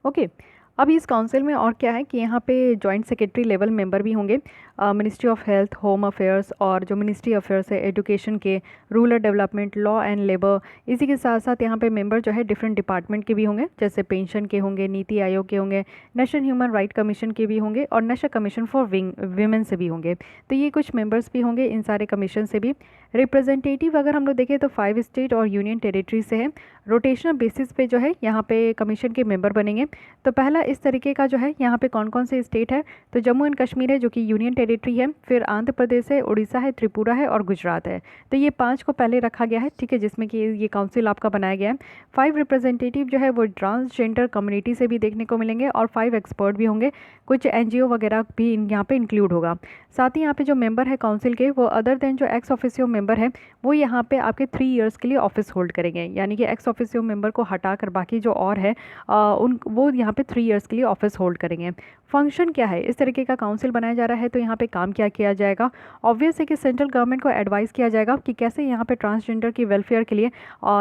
[SPEAKER 1] ओके, अब इस काउंसिल में और क्या है कि यहाँ पे जॉइंट सेक्रेटरी लेवल मेंबर भी होंगे, ministry of health, home affairs और जो मिनिस्ट्री अफेयर्स है एजुकेशन के, rural development, law and labour. इसी के साथ साथ यहाँ पे मेंबर जो है डिफरेंट डिपार्टमेंट के भी होंगे, जैसे पेंशन के होंगे, नीति आयोग के होंगे, नेशनल ह्यूमन राइट कमीशन के भी होंगे और नेशनल कमीशन फॉर वीमेन से भी होंगे। तो ये कुछ मेंबर्स भी होंगे इन सारे कमीशन से भी। रिप्रेजेंटेटिव अगर हम लोग देखें तो 5 स्टेट और यूनियन टेरिटरी से है। रोटेशनल बेसिस पे जो है यहाँ पे कमीशन के मेंबर बनेंगे। तो पहला इस तरीके का जो है यहाँ पे कौन कौन से स्टेट है, तो जम्मू एंड कश्मीर है जो कि यूनियन टेरिटरी है, फिर आंध्र प्रदेश है, उड़ीसा है, त्रिपुरा है और गुजरात है। तो ये 5 को पहले रखा गया है, ठीक है, जिसमें कि ये काउंसिल आपका बनाया गया है। 5 रिप्रेजेंटेटिव जो है वो ट्रांसजेंडर कम्युनिटी से भी देखने को मिलेंगे और 5 एक्सपर्ट भी होंगे, कुछ एनजीओ वगैरह भी यहाँ पे इंक्लूड होगा। साथ ही यहाँ पे जो मेंबर है काउंसिल के, वो अदर देन जो एक्स ऑफिसियो मेंबर है वो यहाँ पे आपके 3 इयर्स के लिए ऑफिस होल्ड करेंगे, यानी कि एक्स ऑफिसियो मेंबर को हटाकर बाकी जो और है उन वो यहाँ पे 3 इयर्स के लिए ऑफिस होल्ड करेंगे। फंक्शन क्या है, इस तरीके का काउंसिल बनाया जा रहा है, तो यहाँ पे काम क्या किया जाएगा। ऑब्वियस है कि सेंट्रल गवर्नमेंट को एडवाइस किया जाएगा कि कैसे यहाँ पे ट्रांसजेंडर की वेलफेयर के लिए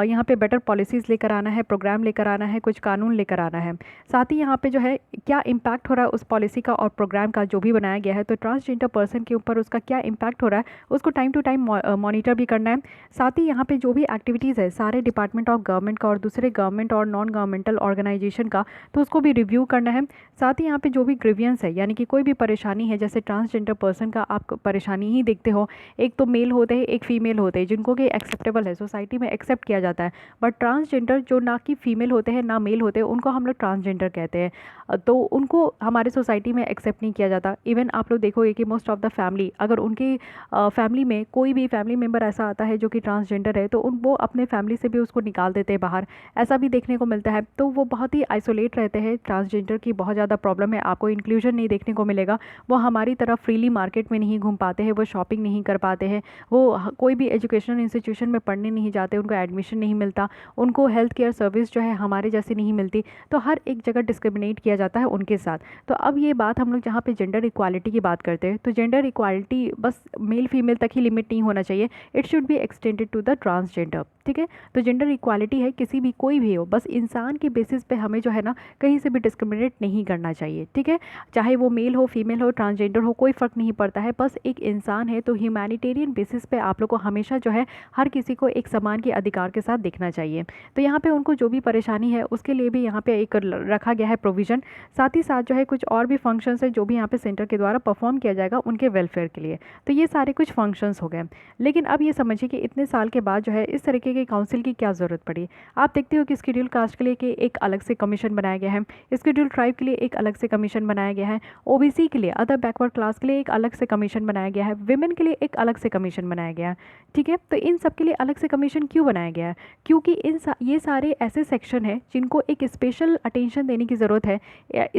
[SPEAKER 1] यहाँ पे बेटर पॉलिसीज़ लेकर आना है, प्रोग्राम लेकर आना है, कुछ कानून लेकर आना है। साथ ही यहाँ पे जो है क्या इम्पैक्ट हो रहा है उस पॉलिसी का और प्रोग्राम का जो भी बनाया गया है, तो ट्रांसजेंडर पर्सन के ऊपर उसका क्या इम्पैक्ट हो रहा है उसको टाइम टू टाइम मॉनिटर भी करना है। साथ ही यहाँ पे जो भी एक्टिविटीज़ है सारे डिपार्टमेंट ऑफ गवर्नमेंट का और दूसरे गवर्नमेंट और नॉन गवर्नमेंटल ऑर्गेनाइजेशन का, तो उसको भी रिव्यू करना है। साथ ही यहाँ पे जो भी ग्रीवियंस है, यानी कि कोई भी परेशानी है, जैसे ट्रांसजेंडर पर्सन का आप परेशानी ही देखते हो, एक तो मेल होते हैं, एक फीमेल होते हैं, जिनको कि एक्सेप्टेबल है, सोसाइटी में एक्सेप्ट किया जाता है। बट ट्रांसजेंडर जो ना कि फीमेल होते हैं ना मेल होते हैं, उनको हम लोग ट्रांसजेंडर कहते हैं, तो उनको हमारे सोसाइटी में एक्सेप्ट नहीं किया जाता। इवन आप लोग देखोगे कि मोस्ट ऑफ द फैमिली, अगर उनकी फैमिली में कोई भी फैमिली मेम्बर ऐसा आता है जो कि ट्रांसजेंडर है, तो वो अपने फैमिली से भी उसको निकाल देते हैं बाहर, ऐसा भी देखने को मिलता है। तो वो बहुत ही आइसोलेट रहते हैं। ट्रांसजेंडर की बहुत ज़्यादा प्रॉब्लम है, आपको इंक्लूजन नहीं देखने को मिलेगा। वो हमारी तरह फ्रीली मार्केट में नहीं घूम पाते हैं, वो शॉपिंग नहीं कर पाते हैं, वो कोई भी एजुकेशनल इंस्टीट्यूशन में पढ़ने नहीं जाते, उनको एडमिशन नहीं मिलता, उनको हेल्थ केयर सर्विस जो है हमारे जैसी नहीं मिलती। तो हर एक जगह डिस्क्रिमिनेट किया जाता है उनके साथ। तो अब ये बात हम लोग जहाँ पे जेंडर इक्वालिटी की बात करते हैं, तो जेंडर इक्वालिटी बस मेल फीमेल तक ही लिमिट नहीं होना चाहिए, it should be extended to the transgender, ठीक है। तो जेंडर इक्वालिटी है किसी भी कोई भी हो, बस इंसान के बेसिस पे हमें जो है ना कहीं से भी डिस्क्रिमिनेट नहीं करना चाहिए, ठीक है। चाहे वो मेल हो, फीमेल हो, ट्रांसजेंडर हो, कोई फ़र्क नहीं पड़ता है, बस एक इंसान है। तो ह्यूमैनिटेरियन बेसिस पे आप लोग को हमेशा जो है हर किसी को एक समान के अधिकार के साथ देखना चाहिए। तो यहाँ पे उनको जो भी परेशानी है उसके लिए भी यहाँ पे एक रखा गया है प्रोविज़न। साथ ही साथ जो है कुछ और भी फंक्शंस है जो भी यहाँ पे सेंटर के द्वारा परफॉर्म किया जाएगा उनके वेलफेयर के लिए। तो ये सारे कुछ फंक्शंस हो गए। लेकिन अब ये समझिए कि इतने साल के बाद जो है इस तरीके के काउंसिल की क्या ज़रूरत पड़ी। आप देखते हो कि शेड्यूल कास्ट के लिए कि एक अलग से कमीशन बनाया गया है, शेड्यूल ट्राइब के लिए एक अलग से कमीशन बनाया गया है, ओबीसी के लिए, अदर बैकवर्ड क्लास के लिए एक अलग से कमीशन बनाया गया है, विमेन के लिए एक अलग से कमीशन बनाया गया है, ठीक है। तो इन सब के लिए अलग से कमीशन क्यों बनाया गया है? क्योंकि ये सारे ऐसे सेक्शन हैं जिनको एक स्पेशल अटेंशन देने की ज़रूरत है,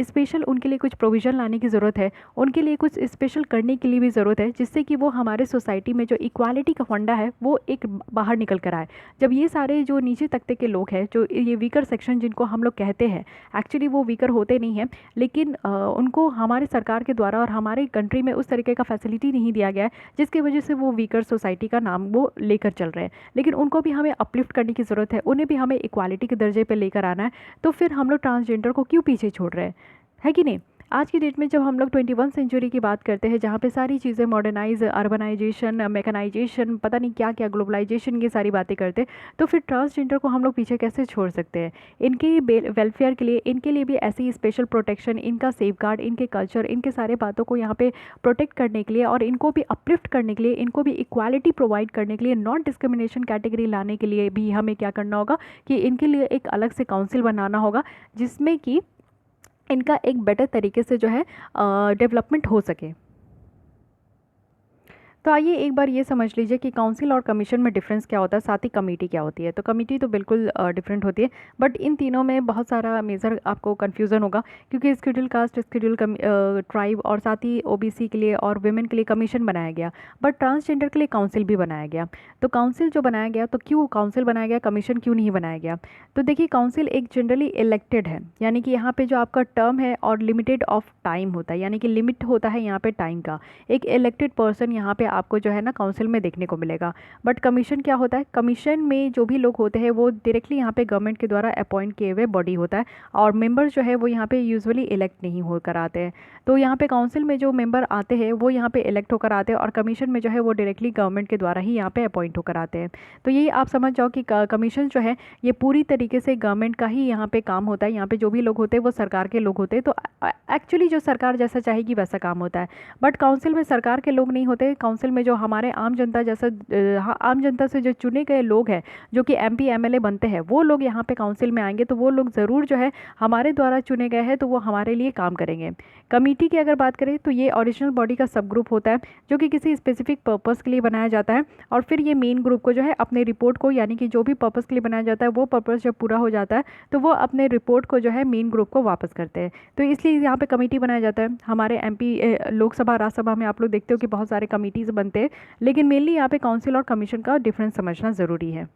[SPEAKER 1] स्पेशल उनके लिए कुछ प्रोविज़न लाने की ज़रूरत है, उनके लिए कुछ स्पेशल करने के लिए भी ज़रूरत है, जिससे कि वो हमारे सोसाइटी में जो इक्वालिटी का फंडा है वो एक बाहर निकल कर आए। जब ये सारे जो नीचे तबके के लोग हैं, जो ये वीकर सेक्शन जिनको हम लोग कहते हैं, एक्चुअली वो वीकर होते नहीं हैं, लेकिन उनको हमारे सरकार के द्वारा और हमारे कंट्री में उस तरीके का फैसिलिटी नहीं दिया गया है, जिसकी वजह से वो वीकर सोसाइटी का नाम वो लेकर चल रहे हैं। लेकिन उनको भी हमें अपलिफ्ट करने की ज़रूरत है, उन्हें भी हमें इक्वालिटी के दर्जे पर लेकर आना है। तो फिर हम लोग ट्रांसजेंडर को क्यों पीछे छोड़ रहे हैं, है कि नहीं। आज की डेट में जब हम लोग 21 सेंचुरी की बात करते हैं, जहाँ पे सारी चीज़ें मॉडर्नाइज, अर्बनाइजेशन, मैकेनाइजेशन, पता नहीं क्या क्या, ग्लोबलाइजेशन, ये सारी बातें करते हैं, तो फिर ट्रांसजेंडर को हम लोग पीछे कैसे छोड़ सकते हैं। इनके वेलफेयर के लिए, इनके लिए भी ऐसी स्पेशल प्रोटेक्शन, इनका सेफगार्ड, इनके कल्चर, इनके सारे बातों को यहाँ पे प्रोटेक्ट करने के लिए और इनको भी अपलिफ्ट करने के लिए, इनको भी इक्वालिटी प्रोवाइड करने के लिए, नॉन डिस्क्रिमिनेशन कैटेगरी लाने के लिए भी हमें क्या करना होगा कि इनके लिए एक अलग से काउंसिल बनाना होगा, जिसमें कि इनका एक बेटर तरीके से जो है डेवलपमेंट हो सके। तो आइए एक बार ये समझ लीजिए कि काउंसिल और कमीशन में डिफरेंस क्या होता है, साथ ही कमेटी क्या होती है। तो कमेटी तो बिल्कुल डिफरेंट होती है, बट इन तीनों में बहुत सारा मेजर आपको कन्फ्यूज़न होगा, क्योंकि शेड्यूल कास्ट, शेड्यूल ट्राइब और साथ ही ओबीसी के लिए और वुमेन के लिए कमीशन बनाया गया, बट ट्रांसजेंडर के लिए काउंसिल भी बनाया गया। तो काउंसिल जो बनाया गया, तो क्यों काउंसिल बनाया गया, कमीशन क्यों नहीं बनाया गया? तो देखिए, काउंसिल एक जनरली इलेक्टेड है, यानी कि यहाँ पे जो आपका टर्म है और लिमिटेड ऑफ टाइम होता है, यानी कि लिमिट होता है यहाँ पे टाइम का। एक इलेक्टेड पर्सन यहाँ पे आपको जो है ना काउंसिल में देखने को मिलेगा। बट कमीशन क्या होता है, कमीशन में जो भी लोग होते हैं वो डायरेक्टली यहाँ पे गवर्नमेंट के द्वारा अपॉइंट किए हुए बॉडी होता है, और मेंबर्स जो है वो यहाँ पे यूजुअली इलेक्ट नहीं होकर आते हैं। तो यहाँ पे काउंसिल में जो मेंबर आते हैं वो यहाँ पे इलेक्ट होकर आते हैं, और कमीशन में जो है वो डायरेक्टली गवर्नमेंट के द्वारा ही यहाँ पे अपॉइंट होकर आते हैं। तो यही आप समझ जाओ कि कमीशन जो है ये पूरी तरीके से गवर्नमेंट का ही यहाँ पे काम होता है। यहाँ पे जो भी लोग होते हैं वो सरकार के लोग होते हैं, तो एक्चुअली जो सरकार जैसा चाहेगी वैसा काम होता है। बट काउंसिल में सरकार के लोग नहीं होते, काउंसिल काउंसिल में जो हमारे आम जनता जैसा आम जनता से जो चुने गए लोग हैं, जो कि एमपी एमएलए बनते हैं, वो लोग यहाँ पे काउंसिल में आएंगे, तो वो लोग ज़रूर जो है हमारे द्वारा चुने गए हैं, तो वो हमारे लिए काम करेंगे। कमेटी की अगर बात करें तो ये ओरिजिनल बॉडी का सब ग्रुप होता है, जो कि किसी स्पेसिफिक पर्पस के लिए बनाया जाता है, और फिर ये मेन ग्रुप को जो है अपने रिपोर्ट को, यानी कि जो भी पर्पस के लिए बनाया जाता है वो पर्पस जब पूरा हो जाता है तो वो अपने रिपोर्ट को जो है मेन ग्रुप को वापस करते हैं। तो इसलिए यहाँ पे कमेटी बनाया जाता है। हमारे एमपी लोकसभा राज्यसभा में आप लोग देखते हो कि बहुत सारे कमिटीज़ बनते हैं, लेकिन मेनली यहाँ पे काउंसिल और कमीशन का डिफरेंस समझना ज़रूरी है।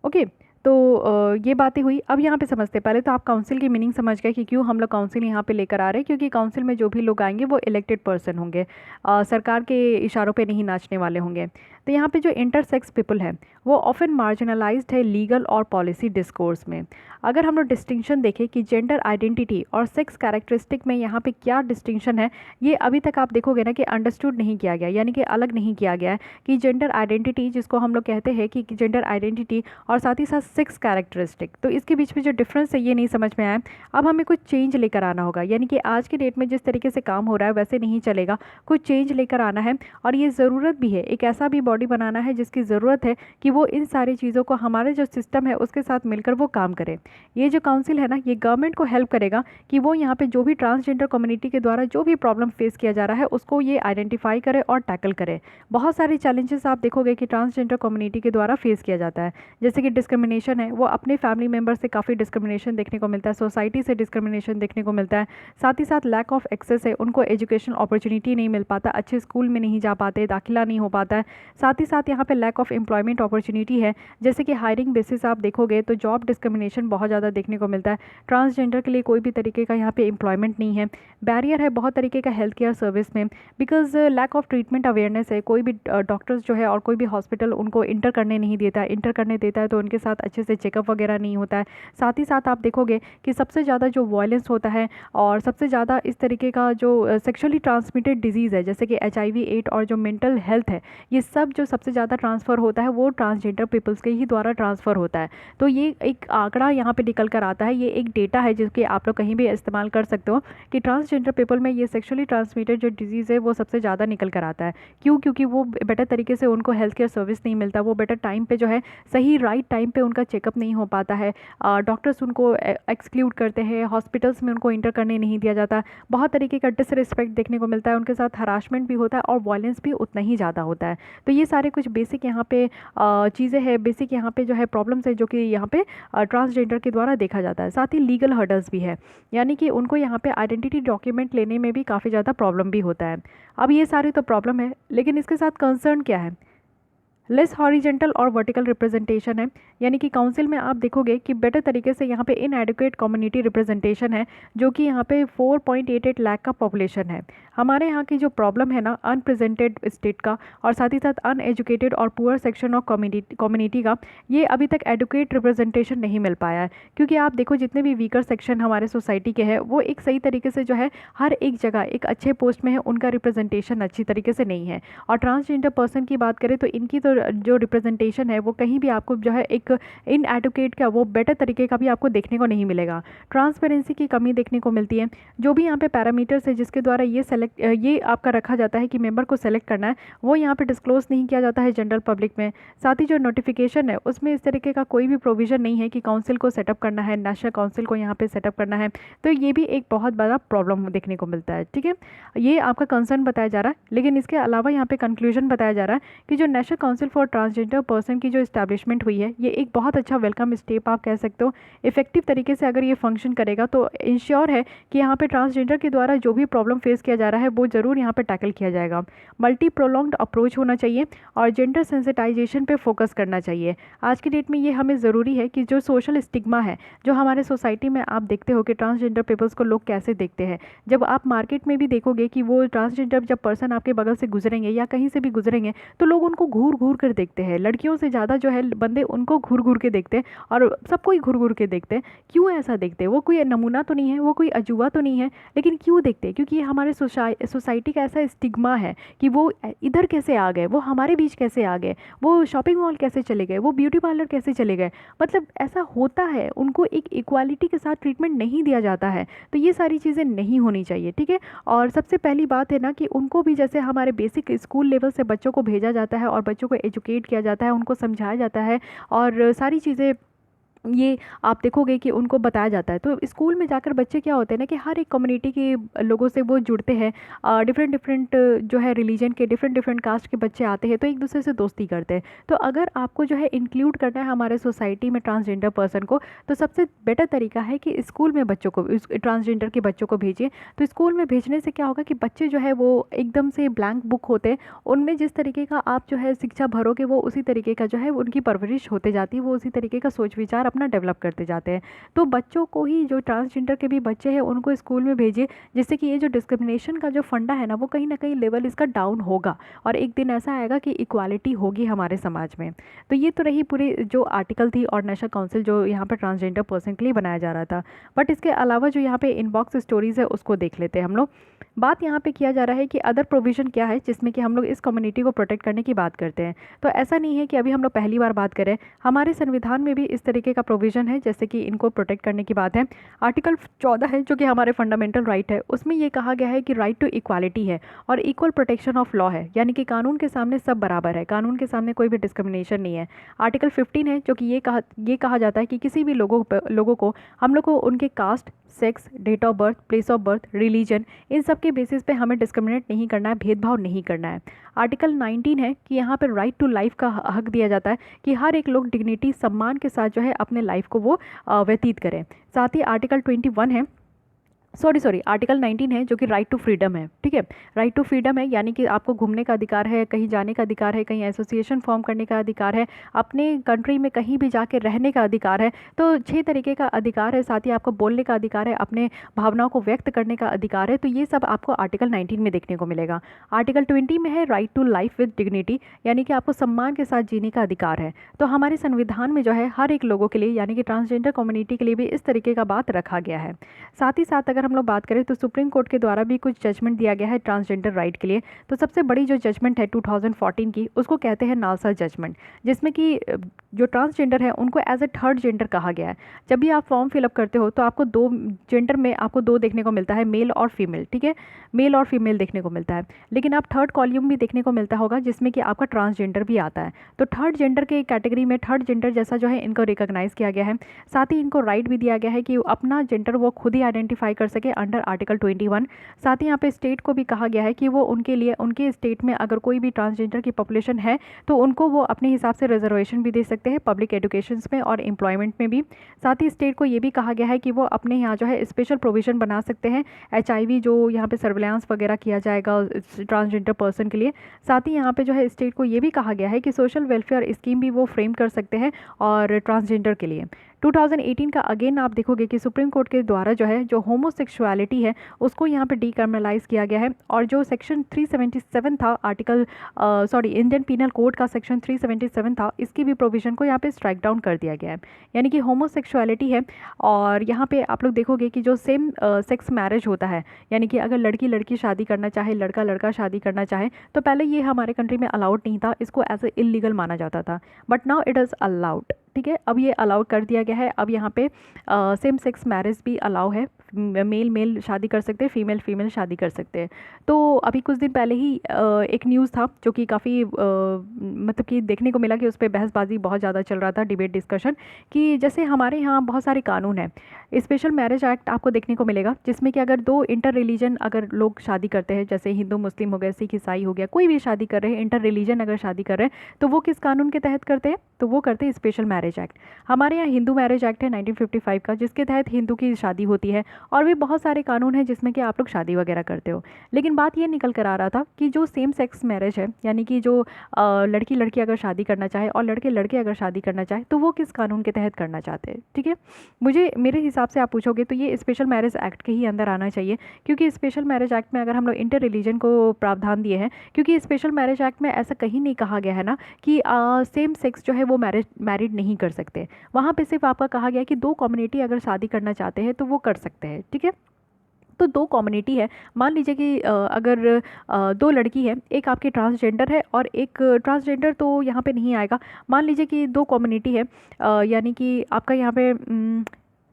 [SPEAKER 1] ओके, तो ये बातें हुई। अब यहाँ पे समझते हैं, पहले तो आप काउंसिल की मीनिंग समझ गए कि क्यों हम लोग काउंसिल यहाँ पे लेकर आ रहे हैं, क्योंकि काउंसिल में जो भी लोग आएंगे वो इलेक्टेड पर्सन होंगे, सरकार के इशारों पे नहीं नाचने वाले होंगे। तो यहाँ पे जो इंटरसेक्स पीपल है वो ऑफन मार्जिनलाइज्ड है लीगल और पॉलिसी डिस्कोर्स में। अगर हम लोग डिस्टिंक्शन देखें कि जेंडर आइडेंटिटी और सेक्स कैरेक्टरिस्टिक में यहाँ पे क्या डिस्टिंक्शन है, ये अभी तक आप देखोगे ना कि अंडरस्टूड नहीं किया गया, यानी कि अलग नहीं किया गया है कि जेंडर आइडेंटिटी, जिसको हम लोग कहते हैं कि जेंडर आइडेंटिटी और साथ ही साथ सेक्स कैरेक्टरिस्टिक, तो इसके बीच में जो डिफरेंस है ये नहीं समझ में आया। अब हमें कुछ चेंज लेकर आना होगा, यानी कि आज के डेट में जिस तरीके से काम हो रहा है वैसे नहीं चलेगा, कुछ चेंज लेकर आना है। और ये ज़रूरत भी है, एक ऐसा भी बॉडी बनाना है जिसकी ज़रूरत है कि वो इन सारी चीज़ों को, हमारे जो सिस्टम है उसके साथ मिलकर वो काम करे। ये जो काउंसिल है ना, ये गवर्नमेंट को हेल्प करेगा कि वो यहाँ पे जो भी ट्रांसजेंडर कम्युनिटी के द्वारा जो भी प्रॉब्लम फेस किया जा रहा है उसको ये आइडेंटिफाई करे और टैकल करे। बहुत सारे चैलेंजेस आप देखोगे कि ट्रांसजेंडर कम्युनिटी के द्वारा फेस किया जाता है, जैसे कि डिस्क्रिमिनेशन है, वो अपने फैमिली मेम्बर से काफ़ी डिस्क्रिमिनेशन देखने को मिलता है, सोसाइटी से डिस्क्रिमिनेशन देखने को मिलता है। साथ ही साथ लैक ऑफ एक्सेस है, उनको एजुकेशन अपॉर्चुनिटी नहीं मिल पाता, अच्छे स्कूल में नहीं जा पाते, दाखिला नहीं हो पाता है। साथ ही साथ यहाँ पे लैक ऑफ एम्प्लॉयमेंट अपॉर्चुनिटी है, जैसे कि हायरिंग बेसिस आप देखोगे तो जॉब डिस्क्रिमिनेशन बहुत ज़्यादा देखने को मिलता है। ट्रांसजेंडर के लिए कोई भी तरीके का यहाँ पे एम्प्लॉयमेंट नहीं है। बैरियर है बहुत तरीके का हेल्थ केयर सर्विस में, because lack of treatment awareness है। कोई भी डॉक्टर्स जो है और कोई भी हॉस्पिटल उनको इंटर करने नहीं देता है, इंटर करने देता है तो उनके साथ अच्छे से चेकअप वगैरह नहीं होता है। साथ ही साथ आप देखोगे कि सबसे ज़्यादा जो वायलेंस होता है और सबसे ज़्यादा इस तरीके का जो सेक्शुअली ट्रांसमिटेड डिजीज़ है, जैसे कि HIV एड और जो मेंटल हेल्थ है, ये सब जो सबसे ज़्यादा ट्रांसफ़र होता है वो ट्रांसजेंडर पीपल्स के ही द्वारा ट्रांसफ़र होता है। तो ये एक आंकड़ा यहाँ पे निकल कर आता है, ये एक डेटा है जिसके आप लोग कहीं भी इस्तेमाल कर सकते हो कि ट्रांसजेंडर पीपल में ये सेक्शुअली ट्रांसमिटेड जो डिजीज़ है वो सबसे ज़्यादा निकल कर आता है। क्यों? क्योंकि वो बेटर तरीके से उनको हेल्थ केयर सर्विस नहीं मिलता, वो बेटर टाइम पे जो है सही राइट टाइम पे उनका चेकअप नहीं हो पाता है, डॉक्टर्स उनको एक्सक्लूड करते हैं, हॉस्पिटल्स में उनको इंटर करने नहीं दिया जाता, बहुत तरीके का डिसरिस्पेक्ट देखने को मिलता है, उनके साथ हरासमेंट भी होता है और वायलेंस भी उतना ही ज़्यादा होता है। तो ये सारे कुछ बेसिक यहाँ पे चीज़ें हैं, बेसिक यहाँ पे जो है प्रॉब्लम्स है जो कि यहाँ पे ट्रांसजेंडर के द्वारा देखा जाता है। साथ ही लीगल हर्डल्स भी है, यानी कि उनको यहाँ पे आइडेंटिटी डॉक्यूमेंट लेने में भी काफ़ी ज़्यादा प्रॉब्लम भी होता है। अब ये सारी तो प्रॉब्लम है, लेकिन इसके साथ कंसर्न क्या है? लेस हॉरिजेंटल और वर्टिकल रिप्रेजेंटेशन है, यानी कि काउंसिल में आप देखोगे कि बेटर तरीके से यहाँ पे इनएडिक्वेट कम्युनिटी रिप्रेजेंटेशन है, जो कि यहाँ पे 4.88 लाख का पॉपुलेशन है। हमारे यहाँ की जो प्रॉब्लम है ना अनप्रेजेंटेड स्टेट का और साथ ही साथ अनएजुकेटेड और पुअर सेक्शन ऑफ कम्युनिटी का, ये अभी तक एडुकेट रिप्रेजेंटेशन नहीं मिल पाया है। क्योंकि आप देखो जितने भी वीकर सेक्शन हमारे सोसाइटी के हैं वो एक सही तरीके से जो है हर एक जगह एक अच्छे पोस्ट में है, उनका रिप्रेजेंटेशन अच्छी तरीके से नहीं है। और ट्रांसजेंडर पर्सन की बात करें तो इनकी तो जो रिप्रेजेंटेशन है वो कहीं भी आपको जो है एक इनएडुकेट का वो बेटर तरीके का भी आपको देखने को नहीं मिलेगा। ट्रांसपेरेंसी की कमी देखने को मिलती है। जो भी यहाँ पे पैरामीटर्स है जिसके द्वारा ये आपका रखा जाता है कि मेंबर को सेलेक्ट करना है, वो यहाँ पे डिस्क्लोज नहीं किया जाता है जनरल पब्लिक में। साथ ही जो नोटिफिकेशन है उसमें इस तरीके का कोई भी प्रोविज़न नहीं है कि काउंसिल को सेटअप करना है, नेशनल काउंसिल को यहाँ पे सेटअप करना है। तो ये भी एक बहुत बड़ा प्रॉब्लम देखने को मिलता है। ठीक है, ये आपका कंसर्न बताया जा रहा है, लेकिन इसके अलावा यहाँ पे कंक्लूजन बताया जा रहा है कि जो national council for transgender person की जो इस्टेब्लिशमेंट हुई है ये एक बहुत अच्छा वेलकम स्टेप आप कह सकते हो। इफेक्टिव तरीके से अगर ये फंक्शन करेगा तो इंश्योर है कि यहाँ पे ट्रांसजेंडर के द्वारा जो भी प्रॉब्लम फेस किया जा रहा है वो ज़रूर यहाँ पे टैकल किया जाएगा। मल्टी प्रोलॉन्ग्ड अप्रोच होना चाहिए और जेंडर सेंसिटाइजेशन पे फोकस करना चाहिए। आज की डेट में ये हमें ज़रूरी है कि जो सोशल स्टिग्मा है जो हमारे सोसाइटी में आप देखते हो कि ट्रांसजेंडर पीपल्स को लोग कैसे देखते हैं, जब आप मार्केट में भी देखोगे कि वो ट्रांसजेंडर जब पर्सन आपके बगल से गुजरेंगे या कहीं से भी गुजरेंगे तो लोग उनको घूर घूर घूर कर देखते हैं, लड़कियों से ज़्यादा जो है बंदे उनको घूर घूर के देखते हैं, और सबको ही घूर घूर के देखते हैं। क्यों ऐसा देखते हैं? वो कोई नमूना तो नहीं है, वो कोई अजूबा तो नहीं है, लेकिन क्यों देखते हैं? क्योंकि ये हमारे सोसाइटी का ऐसा स्टिग्मा है कि वो इधर कैसे आ गए, वो हमारे बीच कैसे आ गए, वो शॉपिंग मॉल कैसे चले गए, वो ब्यूटी पार्लर कैसे चले गए। मतलब ऐसा होता है, उनको एक इक्वालिटी के साथ ट्रीटमेंट नहीं दिया जाता है। तो ये सारी चीज़ें नहीं होनी चाहिए, ठीक है। और सबसे पहली बात है ना कि उनको भी जैसे हमारे बेसिक स्कूल लेवल से बच्चों को भेजा जाता है और बच्चों को एजुकेट किया जाता है, उनको समझाया जाता है और सारी चीज़ें ये आप देखोगे कि उनको बताया जाता है। तो स्कूल में जाकर बच्चे क्या होते हैं ना कि हर एक कम्युनिटी के लोगों से वो जुड़ते हैं, डिफरेंट डिफरेंट जो है रिलीजन के, डिफरेंट डिफरेंट कास्ट के बच्चे आते हैं, तो एक दूसरे से दोस्ती करते हैं। तो अगर आपको जो है इंक्लूड करना है हमारे सोसाइटी में ट्रांसजेंडर पर्सन को, तो सबसे बेटर तरीका है कि स्कूल में बच्चों को, ट्रांसजेंडर के बच्चों को भेजिए। तो स्कूल में भेजने से क्या होगा कि बच्चे जो है वो एकदम से ब्लैंक बुक होते हैं, उनमें जिस तरीके का आप जो है शिक्षा भरोगे वो उसी तरीके का जो है उनकी परवरिश होते जाती है, वो उसी तरीके का सोच विचार अपना डेवलप करते जाते हैं। तो बच्चों को ही, जो ट्रांसजेंडर के भी बच्चे हैं उनको स्कूल में भेजिए, जिससे कि ये जो डिस्क्रिमिनेशन का जो फंडा है ना वो कहीं ना कहीं लेवल इसका डाउन होगा और एक दिन ऐसा आएगा कि इक्वालिटी होगी हमारे समाज में। तो ये तो रही पूरी जो आर्टिकल थी और नशा काउंसिल जो यहाँ पर ट्रांसजेंडर पर्सन के लिए बनाया जा रहा था। बट इसके अलावा जो यहाँ पे इनबॉक्स स्टोरीज़ है उसको देख लेते हैं हम लोग। बात यहाँ पे किया जा रहा है कि अदर प्रोविज़न क्या है जिसमें कि हम लोग इस कम्युनिटी को प्रोटेक्ट करने की बात करते हैं। तो ऐसा नहीं है कि अभी हम लोग पहली बार बात करें, हमारे संविधान में भी इस तरीके का प्रोविज़न है जैसे कि इनको प्रोटेक्ट करने की बात है। आर्टिकल 14 है जो कि हमारे फंडामेंटल राइट है, उसमें ये कहा गया है कि राइट टू इक्वालिटी है और इक्वल प्रोटेक्शन ऑफ लॉ है, यानी कि कानून के सामने सब बराबर है, कानून के सामने कोई भी डिस्क्रिमिनेशन नहीं है। आर्टिकल 15 है जो कि ये कहा जाता है कि किसी भी लोगों को हम लोग को उनके caste, sex, date of birth, place of birth, religion, इन सब के बेसिस पे हमें डिस्क्रिमिनेट नहीं करना है, भेदभाव नहीं करना है। आर्टिकल 19 है कि यहाँ पर राइट टू लाइफ का हक दिया जाता है कि हर एक लोग डिग्निटी, सम्मान के साथ जो है अपने लाइफ को वो व्यतीत करें। साथ ही आर्टिकल 21 है, सॉरी आर्टिकल 19 है जो कि राइट टू फ्रीडम है, ठीक है। राइट टू फ्रीडम है यानी कि आपको घूमने का अधिकार है, कहीं जाने का अधिकार है, कहीं एसोसिएशन फॉर्म करने का अधिकार है, अपने कंट्री में कहीं भी जाके रहने का अधिकार है। तो 6 तरीके का अधिकार है, साथ ही आपको बोलने का अधिकार है, अपने भावनाओं को व्यक्त करने का अधिकार है। तो ये सब आपको आर्टिकल 19 में देखने को मिलेगा। आर्टिकल 20 में है right to life with dignity, यानी कि आपको सम्मान के साथ जीने का अधिकार है। तो हमारे संविधान में जो है हर एक लोगों के लिए, यानी कि ट्रांसजेंडर कम्युनिटी के लिए भी इस तरीके का बात रखा गया है। साथ ही साथ अगर हम लोग बात करें तो सुप्रीम कोर्ट के द्वारा भी कुछ जजमेंट दिया गया है ट्रांसजेंडर राइट के लिए। तो सबसे बड़ी जो जजमेंट है 2014 की, उसको कहते हैं नालसा जजमेंट, जिसमें कि जो ट्रांसजेंडर है उनको एज ए थर्ड जेंडर कहा गया है। जब भी आप फॉर्म फिलअप करते हो तो आपको दो जेंडर में आपको दो देखने को मिलता है, मेल और फीमेल, ठीक है, मेल और फीमेल देखने को मिलता है। लेकिन आप थर्ड कॉलम भी देखने को मिलता होगा जिसमें कि आपका ट्रांसजेंडर भी आता है। तो थर्ड जेंडर के कैटेगरी में थर्ड जेंडर जैसा जो है इनको रिकॉग्नाइज किया गया है। साथ ही इनको राइट भी दिया गया है कि अपना जेंडर वो खुद ही आइडेंटिफाई कर सके अंडर आर्टिकल 21। साथ ही यहाँ पे स्टेट को भी कहा गया है कि वो उनके लिए, उनके स्टेट में अगर कोई भी ट्रांसजेंडर की पॉपुलेशन है तो उनको वो अपने हिसाब से रिजर्वेशन भी दे सकते हैं पब्लिक एजुकेशन में और एम्प्लॉयमेंट में भी। साथ ही स्टेट को ये भी कहा गया है कि वो अपने यहाँ जो है स्पेशल प्रोविजन बना सकते हैं HIV जो यहाँ पे सर्विलांस वगैरह किया जाएगा ट्रांसजेंडर पर्सन के लिए। साथ ही यहाँ पे जो है स्टेट को ये भी कहा गया है कि सोशल वेलफेयर स्कीम भी वो फ्रेम कर सकते हैं और ट्रांसजेंडर के लिए। 2018 का अगेन आप देखोगे कि सुप्रीम कोर्ट के द्वारा जो है जो होमोसेक्सुअलिटी है उसको यहाँ पे डीक्रिमिनलाइज किया गया है और जो सेक्शन 377 था आर्टिकल इंडियन पीनल कोड का सेक्शन 377 था, इसकी भी प्रोविजन को यहाँ पे स्ट्राइक डाउन कर दिया गया है। यानी कि होमोसेक्सुअलिटी है और यहाँ पे आप लोग देखोगे कि जो सेम सेक्स मैरिज होता है, यानी कि अगर लड़की लड़की शादी करना चाहे, लड़का लड़का शादी करना चाहे, तो पहले ये हमारे कंट्री में अलाउड नहीं था, इसको एज ए इलीगल माना जाता था, but now it is allowed, ठीक है। अब ये अलाउ कर दिया गया है। अब यहाँ पे सेम सेक्स मैरिज भी अलाउ है, मेल मेल शादी कर सकते हैं, फीमेल फीमेल शादी कर सकते हैं। तो अभी कुछ दिन पहले ही एक न्यूज़ था जो कि काफ़ी मतलब कि देखने को मिला कि उस पर बहसबाजी बहुत ज़्यादा चल रहा था, डिबेट डिस्कशन, कि जैसे हमारे यहाँ बहुत सारे कानून हैं, स्पेशल मैरिज एक्ट आपको देखने को मिलेगा जिसमें कि अगर दो इंटर रिलीजन अगर लोग शादी करते हैं, जैसे हिंदू मुस्लिम हो गए, सिख ईसाई हो गया, कोई भी शादी कर रहे हैं, इंटर रिलीजन अगर शादी कर रहे हैं, तो वो किस कानून के तहत करते हैं? तो वो करते हैं स्पेशल मैरिज एक्ट। हमारे यहाँ हिंदू मैरिज एक्ट है 1955 का, जिसके तहत हिंदू की शादी होती है और भी बहुत सारे कानून हैं जिसमें कि आप लोग शादी वगैरह करते हो। लेकिन बात ये निकल कर आ रहा था कि जो सेम सेक्स मैरिज है, यानी कि जो लड़की लड़की अगर शादी करना चाहे और लड़के लड़के अगर शादी करना चाहे तो वो किस कानून के तहत करना चाहते हैं, ठीक है। मुझे मेरे हिसाब से आप पूछोगे तो ये स्पेशल मैरिज एक्ट के ही अंदर आना चाहिए, क्योंकि स्पेशल मैरिज एक्ट में अगर हम लोग इंटर रिलीजन को प्रावधान दिए हैं, क्योंकि स्पेशल मैरिज एक्ट में ऐसा कहीं नहीं कहा गया है ना कि सेम सेक्स जो है वो मैरिड नहीं कर सकते। वहाँ पे सिर्फ आपका कहा गया कि दो कम्युनिटी अगर शादी करना चाहते हैं तो वो कर सकते हैं, ठीक है। तो दो कम्युनिटी है, मान लीजिए कि अगर दो लड़की है, एक आपकी ट्रांसजेंडर है और एक ट्रांसजेंडर तो यहाँ पे नहीं आएगा। मान लीजिए कि दो कम्युनिटी है, यानी कि आपका यहाँ पे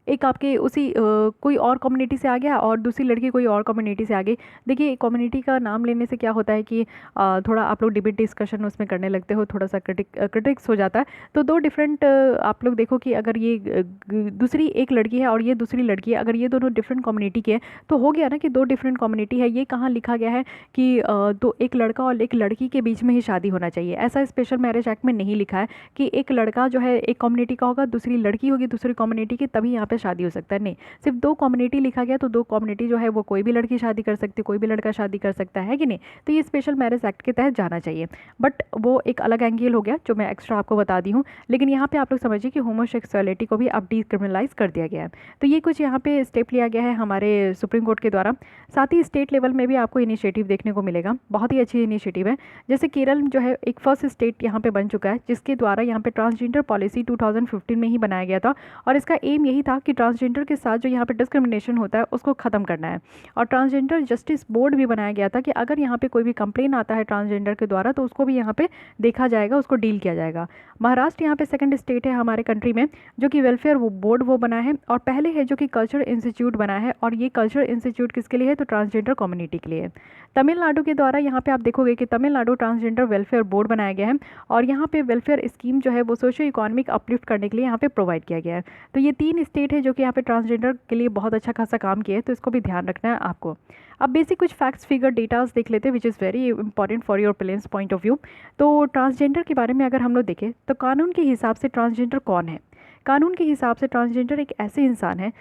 [SPEAKER 1] एक आपके उसी कोई और कम्युनिटी से आ गया और दूसरी लड़की कोई और कम्युनिटी से आ गई। देखिए कम्युनिटी का नाम लेने से क्या होता है कि थोड़ा आप लोग डिबेट डिस्कशन उसमें करने लगते हो, थोड़ा सा क्रिटिक्स हो जाता है। तो दो डिफरेंट आप लोग देखो कि अगर ये दूसरी एक लड़की है और ये दूसरी लड़की है, अगर ये दोनों डिफरेंट कम्युनिटी के हैं तो हो गया ना कि दो डिफरेंट कम्युनिटी है। ये कहाँ लिखा गया है कि दो एक लड़का और एक लड़की के बीच में ही शादी होना चाहिए, ऐसा स्पेशल मैरिज एक्ट में नहीं लिखा है कि एक लड़का जो है एक कम्युनिटी का होगा, दूसरी लड़की होगी दूसरी कम्युनिटी की, तभी यहाँ पे शादी हो सकता है। नहीं, सिर्फ दो कम्युनिटी लिखा गया तो दो कम्युनिटी जो है वो कोई भी लड़की शादी कर सकती है, कोई भी लड़का शादी कर सकता है कि नहीं। तो ये स्पेशल मैरिज एक्ट के तहत जाना चाहिए, बट वो एक अलग एंगल हो गया जो मैं एक्स्ट्रा आपको बता दी हूँ। लेकिन यहाँ पे आप लोग समझिए कि होमोसेक्सुअलिटी को भी अब डिक्रिमिनलाइज कर दिया गया है। तो ये कुछ यहाँ पे स्टेप लिया गया है हमारे सुप्रीम कोर्ट के द्वारा। साथ ही स्टेट लेवल में भी आपको इनिशिएटिव देखने को मिलेगा, बहुत ही अच्छी इनिशिएटिव है। जैसे केरल जो है एक फर्स्ट स्टेट यहाँ पे बन चुका है, जिसके द्वारा यहाँ पे ट्रांसजेंडर पॉलिसी 2015 में ही बनाया गया था और इसका एम यही था कि ट्रांसजेंडर के साथ जो यहाँ पे डिस्क्रिमिनेशन होता है उसको ख़त्म करना है। और ट्रांसजेंडर जस्टिस बोर्ड भी बनाया गया था कि अगर यहाँ पे कोई भी कंप्लेन आता है ट्रांसजेंडर के द्वारा तो उसको भी यहाँ पे देखा जाएगा, उसको डील किया जाएगा। महाराष्ट्र यहाँ पे सेकंड स्टेट है हमारे कंट्री में जो कि वेलफेयर बोर्ड वो बनाया है, और पहले है जो कि कल्चर इंस्टीट्यूट बनाया है, और ये कल्चर इंस्टीट्यूट किसके लिए है तो ट्रांसजेंडर कम्युनिटी के लिए है। तमिलनाडु के द्वारा यहाँ पे आप देखोगे कि तमिलनाडु ट्रांसजेंडर वेलफेयर बोर्ड बनाया गया है, और यहाँ पे वेलफेयर स्कीम जो है वो सोशो इकोनॉमिक अपलिफ्ट करने के लिए यहाँ पे प्रोवाइड किया गया है। तो ये तीन स्टेट है जो कि यहाँ पे ट्रांसजेंडर के लिए बहुत अच्छा खासा काम किया है, तो इसको भी ध्यान रखना है आपको। अब बेसिक कुछ फैक्ट्स फिगर डेटास देख लेते हैं which is very important for your plains point of view. तो ट्रांसजेंडर के बारे में अगर हम लोग देखें तो कानून के हिसाब से ट्रांसजेंडर कौन है। कानून के हिसाब से ट्रांसजेंडर एक ऐसे इंसान है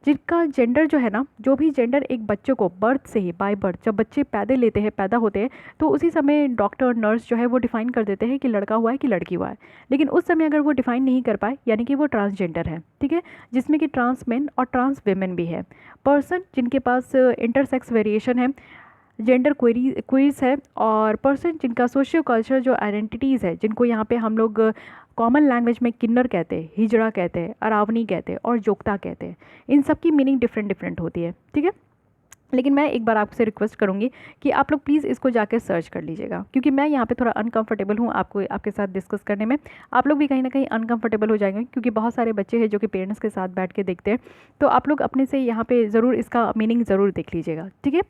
[SPEAKER 1] जिनका जेंडर जो है ना, जो भी जेंडर एक बच्चे को बर्थ से ही बाय बर्थ जब बच्चे पैदा होते हैं तो उसी समय डॉक्टर नर्स जो है वो डिफाइन कर देते हैं कि लड़का हुआ है कि लड़की हुआ है। लेकिन उस समय अगर वो डिफाइन नहीं कर पाए यानी कि वो ट्रांसजेंडर है, ठीक है, जिसमें कि ट्रांस मेन और ट्रांस वेमेन भी है। पर्सन जिनके पास इंटरसेक्स वेरिएशन है, जेंडर क्वीरीज है, और पर्सन जिनका सोशियो कल्चर जो आइडेंटिटीज़ है, जिनको यहाँ पे हम लोग कॉमन लैंग्वेज में किन्नर कहते हैं, हिजड़ा कहते हैं, अरावनी कहते हैं और जोगता कहते हैं। इन सब की मीनिंग डिफरेंट डिफरेंट होती है, ठीक है। लेकिन मैं एक बार आपसे रिक्वेस्ट करूंगी कि आप लोग प्लीज़ इसको जाकर सर्च कर लीजिएगा, क्योंकि मैं यहाँ पे थोड़ा अनकंफर्टेबल हूँ आपको आपके साथ डिस्कस करने में। आप लोग भी कहीं ना कहीं अनकंफर्टेबल हो जाएंगे क्योंकि बहुत सारे बच्चे हैं जो कि पेरेंट्स के साथ बैठ के देखते हैं। तो आप लोग अपने से यहाँ पे ज़रूर इसका मीनिंग ज़रूर देख लीजिएगा, ठीक है।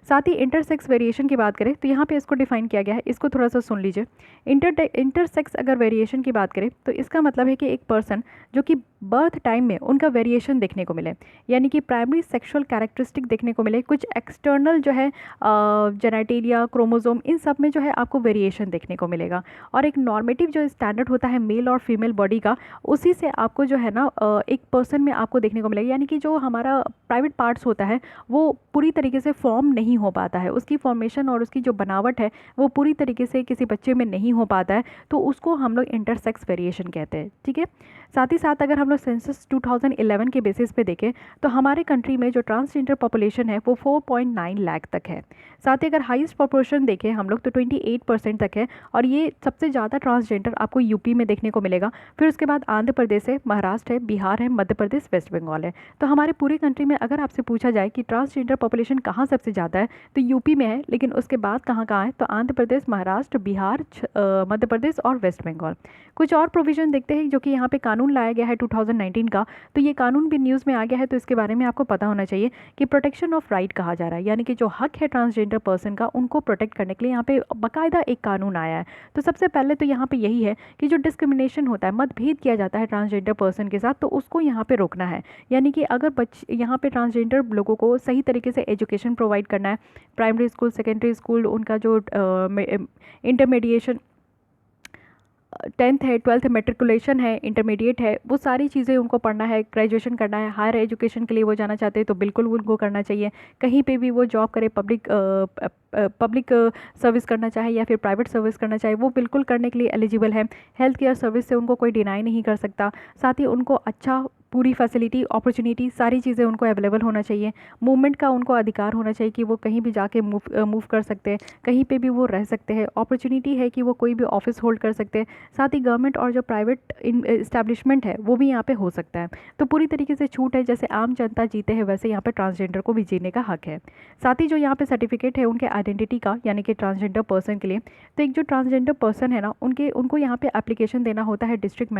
[SPEAKER 1] साथ ही इंटरसेक्स वेरिएशन की बात करें तो यहाँ पे इसको डिफाइन किया गया है, इसको थोड़ा सा सुन लीजिए। इंटरसेक्स अगर वेरिएशन की बात करें तो इसका मतलब है कि एक पर्सन जो कि बर्थ टाइम में उनका वेरिएशन देखने को मिले, यानी कि प्राइमरी सेक्सुअल कैरेक्टरिस्टिक देखने को मिले, कुछ एक्सटर्नल जो है जेनेटेरिया क्रोमोसोम इन सब में जो है आपको वेरिएशन देखने को मिलेगा। और एक नॉर्मेटिव जो स्टैंडर्ड होता है मेल और फीमेल बॉडी का, उसी से आपको जो है ना एक पर्सन में आपको देखने को मिलेगा, यानी कि जो हमारा प्राइवेट पार्ट्स होता है वो पूरी तरीके से फॉर्म नहीं हो पाता है, उसकी फॉर्मेशन और उसकी जो बनावट है वो पूरी तरीके से किसी बच्चे में नहीं हो पाता है, तो उसको हम लोग इंटरसेक्स वेरिएशन कहते हैं, ठीक है। साथ ही साथ अगर हम लोग सेंसस 2011 के बेसिस पे देखें तो हमारे कंट्री में जो ट्रांसजेंडर पॉपुलेशन है वो 4.9 लाख तक है। साथ ही अगर हाईएस्ट प्रोपोर्शन देखें हम लोग तो 28% तक है, और ये सबसे ज़्यादा ट्रांसजेंडर आपको यूपी में देखने को मिलेगा। फिर उसके बाद आंध्र प्रदेश है, महाराष्ट्र है, बिहार है, मध्य प्रदेश, वेस्ट बंगाल है। तो हमारे पूरी कंट्री में अगर आपसे पूछा जाए कि ट्रांसजेंडर पॉपुलेशन कहाँ सबसे ज़्यादा है तो यूपी में है, लेकिन उसके बाद कहाँ कहाँ है तो आंध्र प्रदेश, महाराष्ट्र, बिहार, मध्य प्रदेश और वेस्ट बंगाल। कुछ और प्रोविजन देखते हैं जो कि यहाँ पे कानून लाया गया है 2019 का, तो ये कानून भी न्यूज़ में आ गया है, तो इसके बारे में आपको पता होना चाहिए कि प्रोटेक्शन ऑफ राइट कहा जा रहा है, यानी कि जो हक है ट्रांसजेंडर पर्सन का उनको प्रोटेक्ट करने के लिए यहाँ पे बाकायदा एक कानून आया है। तो सबसे पहले तो यहाँ पे यही है कि जो डिस्क्रिमिनेशन होता है, मतभेद किया जाता है ट्रांसजेंडर पर्सन के साथ, तो उसको यहाँ पे रोकना है। यानी कि अगर यहाँ पे ट्रांसजेंडर लोगों को सही तरीके से एजुकेशन प्रोवाइड करना है, प्राइमरी स्कूल, सेकेंडरी स्कूल, उनका जो इंटरमीडिएशन 10th है, 12th है, मेट्रिकुलेशन है, इंटरमीडिएट है, वो सारी चीज़ें उनको पढ़ना है, ग्रेजुएशन करना है, हायर एजुकेशन के लिए वो जाना चाहते हैं तो बिल्कुल उनको करना चाहिए। कहीं पे भी वो जॉब करे, पब्लिक सर्विस करना चाहे या फिर प्राइवेट सर्विस करना चाहे, वो बिल्कुल करने के लिए एलिजिबल है। हेल्थ केयर सर्विस से उनको कोई डिनाई नहीं कर सकता। साथ ही उनको अच्छा पूरी फैसिलिटी, अपॉर्चुनिटी, सारी चीज़ें उनको अवेलेबल होना चाहिए। मूवमेंट का उनको अधिकार होना चाहिए कि वो कहीं भी जाके मूव कर सकते हैं, कहीं पे भी वो रह सकते हैं। अपॉर्चुनिटी है कि वो कोई भी ऑफिस होल्ड कर सकते हैं। साथ ही गवर्नमेंट और जो प्राइवेट इस्टेब्लिशमेंट है वो भी यहाँ पे हो सकता है। तो पूरी तरीके से छूट है, जैसे आम जनता जीते हैं वैसे यहाँ पे ट्रांसजेंडर को भी जीने का हक है। साथ ही जो यहाँ पे सर्टिफिकेट है उनके आइडेंटिटी का, यानी कि ट्रांसजेंडर पर्सन के लिए, तो एक जो ट्रांसजेंडर पर्सन है ना, उनको यहाँ पे एप्लीकेशन देना होता है डिस्ट्रिक्ट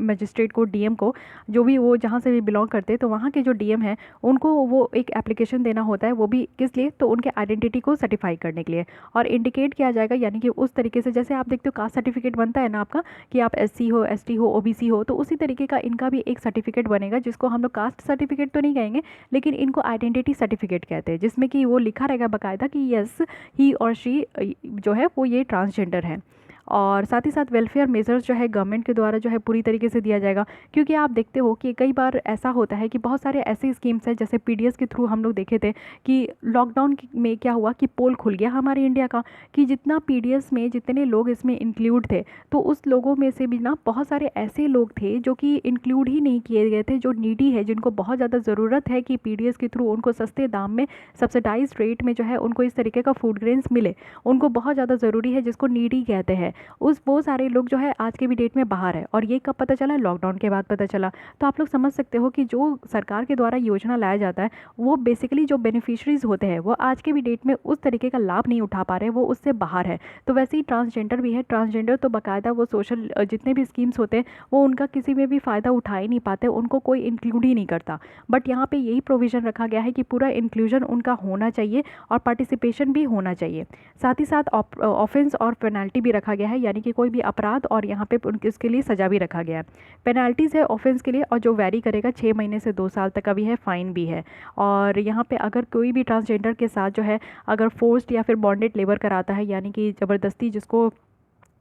[SPEAKER 1] मजिस्ट्रेट को, डीएम को, जो भी वो जहाँ से भी बिलोंग करते हैं, तो वहाँ के जो डीएम हैं उनको वो एक एप्लीकेशन देना होता है। वो भी किस लिए, तो उनके आइडेंटिटी को सर्टिफाई करने के लिए, और इंडिकेट किया जाएगा, यानी कि उस तरीके से जैसे आप देखते हो कास्ट सर्टिफिकेट बनता है ना आपका, कि आप एससी हो, एसटी हो, ओबीसी हो, तो उसी तरीके का इनका भी एक सर्टिफिकेट बनेगा, जिसको हम लोग कास्ट सर्टिफिकेट तो नहीं कहेंगे, लेकिन इनको आइडेंटिटी सर्टिफिकेट कहते हैं, जिसमें कि वो लिखा रहेगा बाकायदा कि यस, ही और शी जो है वो ये ट्रांसजेंडर है। और साथ ही साथ वेलफेयर मेजर्स जो है गवर्नमेंट के द्वारा जो है पूरी तरीके से दिया जाएगा, क्योंकि आप देखते हो कि कई बार ऐसा होता है कि बहुत सारे ऐसे स्कीम्स हैं, जैसे पीडीएस के थ्रू हम लोग देखे थे कि लॉकडाउन में क्या हुआ कि पोल खुल गया हमारे इंडिया का, कि जितना पीडीएस में जितने लोग इसमें इंक्लूड थे, तो उस लोगों में से भी ना बहुत सारे ऐसे लोग थे जो कि इंक्लूड ही नहीं किए गए थे, जो नीडी है, जिनको बहुत ज़्यादा ज़रूरत है कि पीडीएस के थ्रू उनको सस्ते दाम में, सब्सिडाइज रेट में जो है उनको इस तरीके का फूड ग्रेन्स मिले, उनको बहुत ज़्यादा ज़रूरी है, जिसको नीडी कहते हैं। वो सारे लोग जो है आज के भी डेट में बाहर है, और ये कब पता चला, लॉकडाउन के बाद पता चला। तो आप लोग समझ सकते हो कि जो सरकार के द्वारा योजना लाया जाता है, वो बेसिकली जो बेनिफिशरीज होते हैं वो आज के भी डेट में उस तरीके का लाभ नहीं उठा पा रहे, वो उससे बाहर है। तो वैसे ही ट्रांसजेंडर भी है। ट्रांसजेंडर तो बाकायदा वो सोशल जितने भी स्कीम्स होते हैं वो उनका किसी में भी फ़ायदा उठा ही नहीं पाते, उनको कोई इंक्लूड ही नहीं करता। बट यहाँ पे यही प्रोविज़न रखा गया है कि पूरा इंक्लूजन उनका होना चाहिए और पार्टिसिपेशन भी होना चाहिए। साथ ही साथ ऑफेंस और पेनल्टी भी रखा गया है, यानी कि कोई भी अपराध और यहाँ पे उसके लिए सज़ा भी रखा गया है। पेनल्टीज़ है ऑफेंस के लिए, और जो वैरी करेगा 6 महीने से 2 साल तक का भी है, फ़ाइन भी है। और यहाँ पे अगर कोई भी ट्रांसजेंडर के साथ जो है अगर फोर्स्ड या फिर बॉन्डेड लेबर कराता है, यानी कि ज़बरदस्ती, जिसको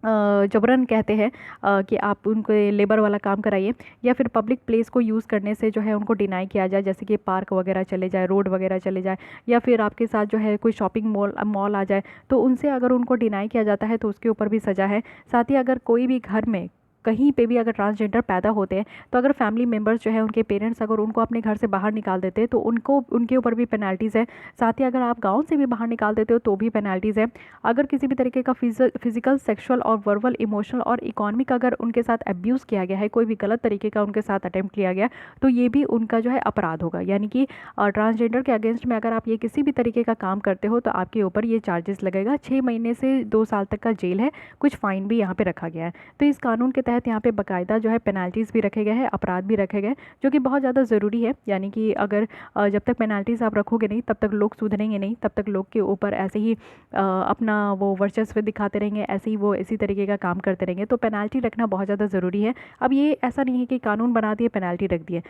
[SPEAKER 1] जबरन कहते हैं, कि आप उनको लेबर वाला काम कराइए, या फिर पब्लिक प्लेस को यूज़ करने से जो है उनको डिनाई किया जाए, जैसे कि पार्क वगैरह चले जाए, रोड वगैरह चले जाए, या फिर आपके साथ जो है कोई शॉपिंग मॉल आ जाए, तो उनसे अगर उनको डिनाई किया जाता है तो उसके ऊपर भी सज़ा है। साथ ही अगर कोई भी घर में कहीं पे भी अगर ट्रांसजेंडर पैदा होते हैं, तो अगर फैमिली मेम्बर्स जो है उनके पेरेंट्स अगर उनको अपने घर से बाहर निकाल देते हैं तो उनके ऊपर भी पेनल्टीज़ है। साथ ही अगर आप गांव से भी बाहर निकाल देते हो तो भी पेनल्टीज़ है। अगर किसी भी तरीके का फिजिकल, सेक्सुअल और वर्बल, इमोशनल और इकोनॉमिक अगर उनके साथ अब्यूज़ किया गया है, कोई भी गलत तरीके का उनके साथ अटैम्प्ट किया गया, तो ये भी उनका जो है अपराध होगा। यानी कि ट्रांसजेंडर के अगेंस्ट में अगर आप ये किसी भी तरीके का काम करते हो तो आपके ऊपर ये चार्जेस लगेगा। 6 महीने से 2 साल तक का जेल है, कुछ फ़ाइन भी यहाँ पे रखा गया है। तो इस कानून के तहत यहाँ पे बाकायदा जो है पेनल्टीज़ भी रखे गए हैं, अपराध भी रखे गए, जो कि बहुत ज़्यादा ज़रूरी है। यानी कि अगर जब तक पेनल्टीज़ आप रखोगे नहीं तब तक लोग सुधरेंगे नहीं, तब तक लोग के ऊपर ऐसे ही अपना वो वर्चस्व दिखाते रहेंगे, ऐसे ही वो इसी तरीके का काम करते रहेंगे। तो पेनल्टी रखना बहुत ज़्यादा ज़रूरी है। अब ये ऐसा नहीं है कि कानून बना दिए पेनल्टी रख दिए,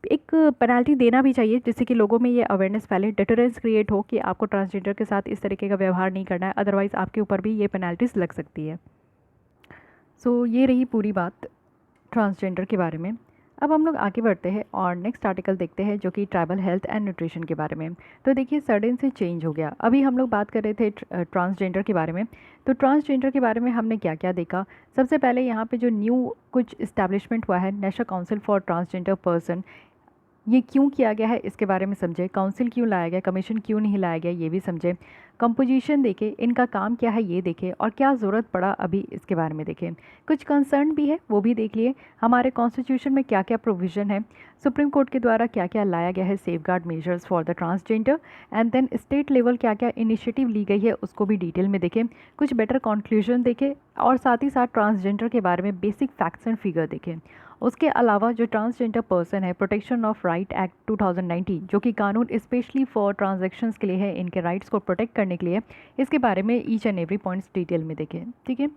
[SPEAKER 1] एक पेनल्टी देना भी चाहिए, जिससे कि लोगों में ये अवेयरनेस फैले, डिटरेंस क्रिएट हो कि आपको ट्रांसजेंडर के साथ इस तरीके का व्यवहार नहीं करना है, अदरवाइज़ आपके ऊपर भी ये पेनल्टीज़ लग सकती है। सो ये रही पूरी बात ट्रांसजेंडर के बारे में। अब हम लोग आगे बढ़ते हैं और नेक्स्ट आर्टिकल देखते हैं, जो कि ट्राइबल हेल्थ एंड न्यूट्रिशन के बारे में। तो देखिए सडन से चेंज हो गया। अभी हम लोग बात कर रहे थे ट्रांसजेंडर के बारे में, तो ट्रांसजेंडर के बारे में हमने क्या क्या देखा। सबसे पहले यहाँ पे जो न्यू कुछ इस्टेब्लिशमेंट हुआ है, national council for transgender person, ये क्यों किया गया है इसके बारे में समझे। काउंसिल क्यों लाया गया, कमीशन क्यों नहीं लाया गया, ये भी समझे। कंपोजिशन देखे, इनका काम क्या है ये देखें, और क्या ज़रूरत पड़ा अभी इसके बारे में देखें। कुछ कंसर्न भी है वो भी देख लिए। हमारे कॉन्स्टिट्यूशन में क्या क्या प्रोविज़न है, सुप्रीम कोर्ट के द्वारा क्या क्या लाया गया है safeguard measures for the transgender, and then state level क्या क्या इनिशिएटिव ली गई है उसको भी डिटेल में देखें। कुछ बेटर कंक्लूजन देखें, और साथ ही साथ ट्रांसजेंडर के बारे में बेसिक फैक्ट्स एंड फिगर देखें। उसके अलावा जो ट्रांसजेंडर पर्सन है, प्रोटेक्शन ऑफ राइट एक्ट 2019, जो कि कानून स्पेशली फॉर ट्रांजैक्शंस के लिए है, इनके राइट्स को प्रोटेक्ट करने के लिए, इसके बारे में each and every points detail में देखें। ठीक है,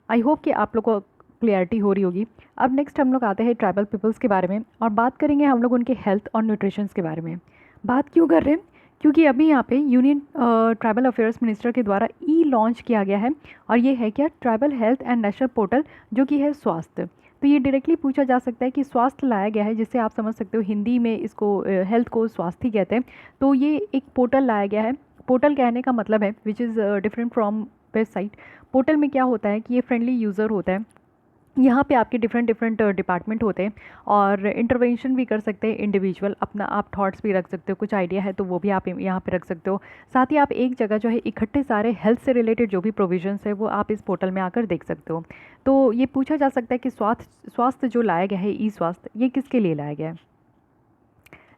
[SPEAKER 1] आई होप कि आप लोग को क्लियरिटी हो रही होगी। अब नेक्स्ट हम लोग आते हैं ट्राइबल पीपल्स के बारे में, और बात करेंगे हम लोग उनके हेल्थ और न्यूट्रिशंस के बारे में। बात क्यों कर रहे हैं, क्योंकि अभी यहाँ पे यूनियन ट्राइबल अफेयर्स मिनिस्टर के द्वारा ई लॉन्च किया गया है, और ये है क्या, tribal health and national portal, जो कि है स्वास्थ्य। तो ये डायरेक्टली पूछा जा सकता है कि स्वास्थ्य लाया गया है, जिससे आप समझ सकते हो हिंदी में इसको हेल्थ को स्वास्थ्य कहते हैं। तो ये एक पोर्टल लाया गया है। पोर्टल कहने का मतलब है which is different from website. Portal में क्या होता है कि ये फ्रेंडली यूज़र होता है। यहाँ पे आपके डिफरेंट डिफरेंट डिपार्टमेंट होते हैं, और इंटरवेंशन भी कर सकते हैं इंडिविजुअल, अपना आप थॉट्स भी रख सकते हो, कुछ आइडिया है तो वो भी आप यहाँ पे रख सकते हो। साथ ही आप एक जगह जो है इकट्ठे सारे हेल्थ से रिलेटेड जो भी प्रोविजंस है वो आप इस पोर्टल में आकर देख सकते हो। तो ये पूछा जा सकता है कि स्वास्थ्य जो लाया गया है, ई स्वास्थ्य, ये किसके लिए लाया गया है।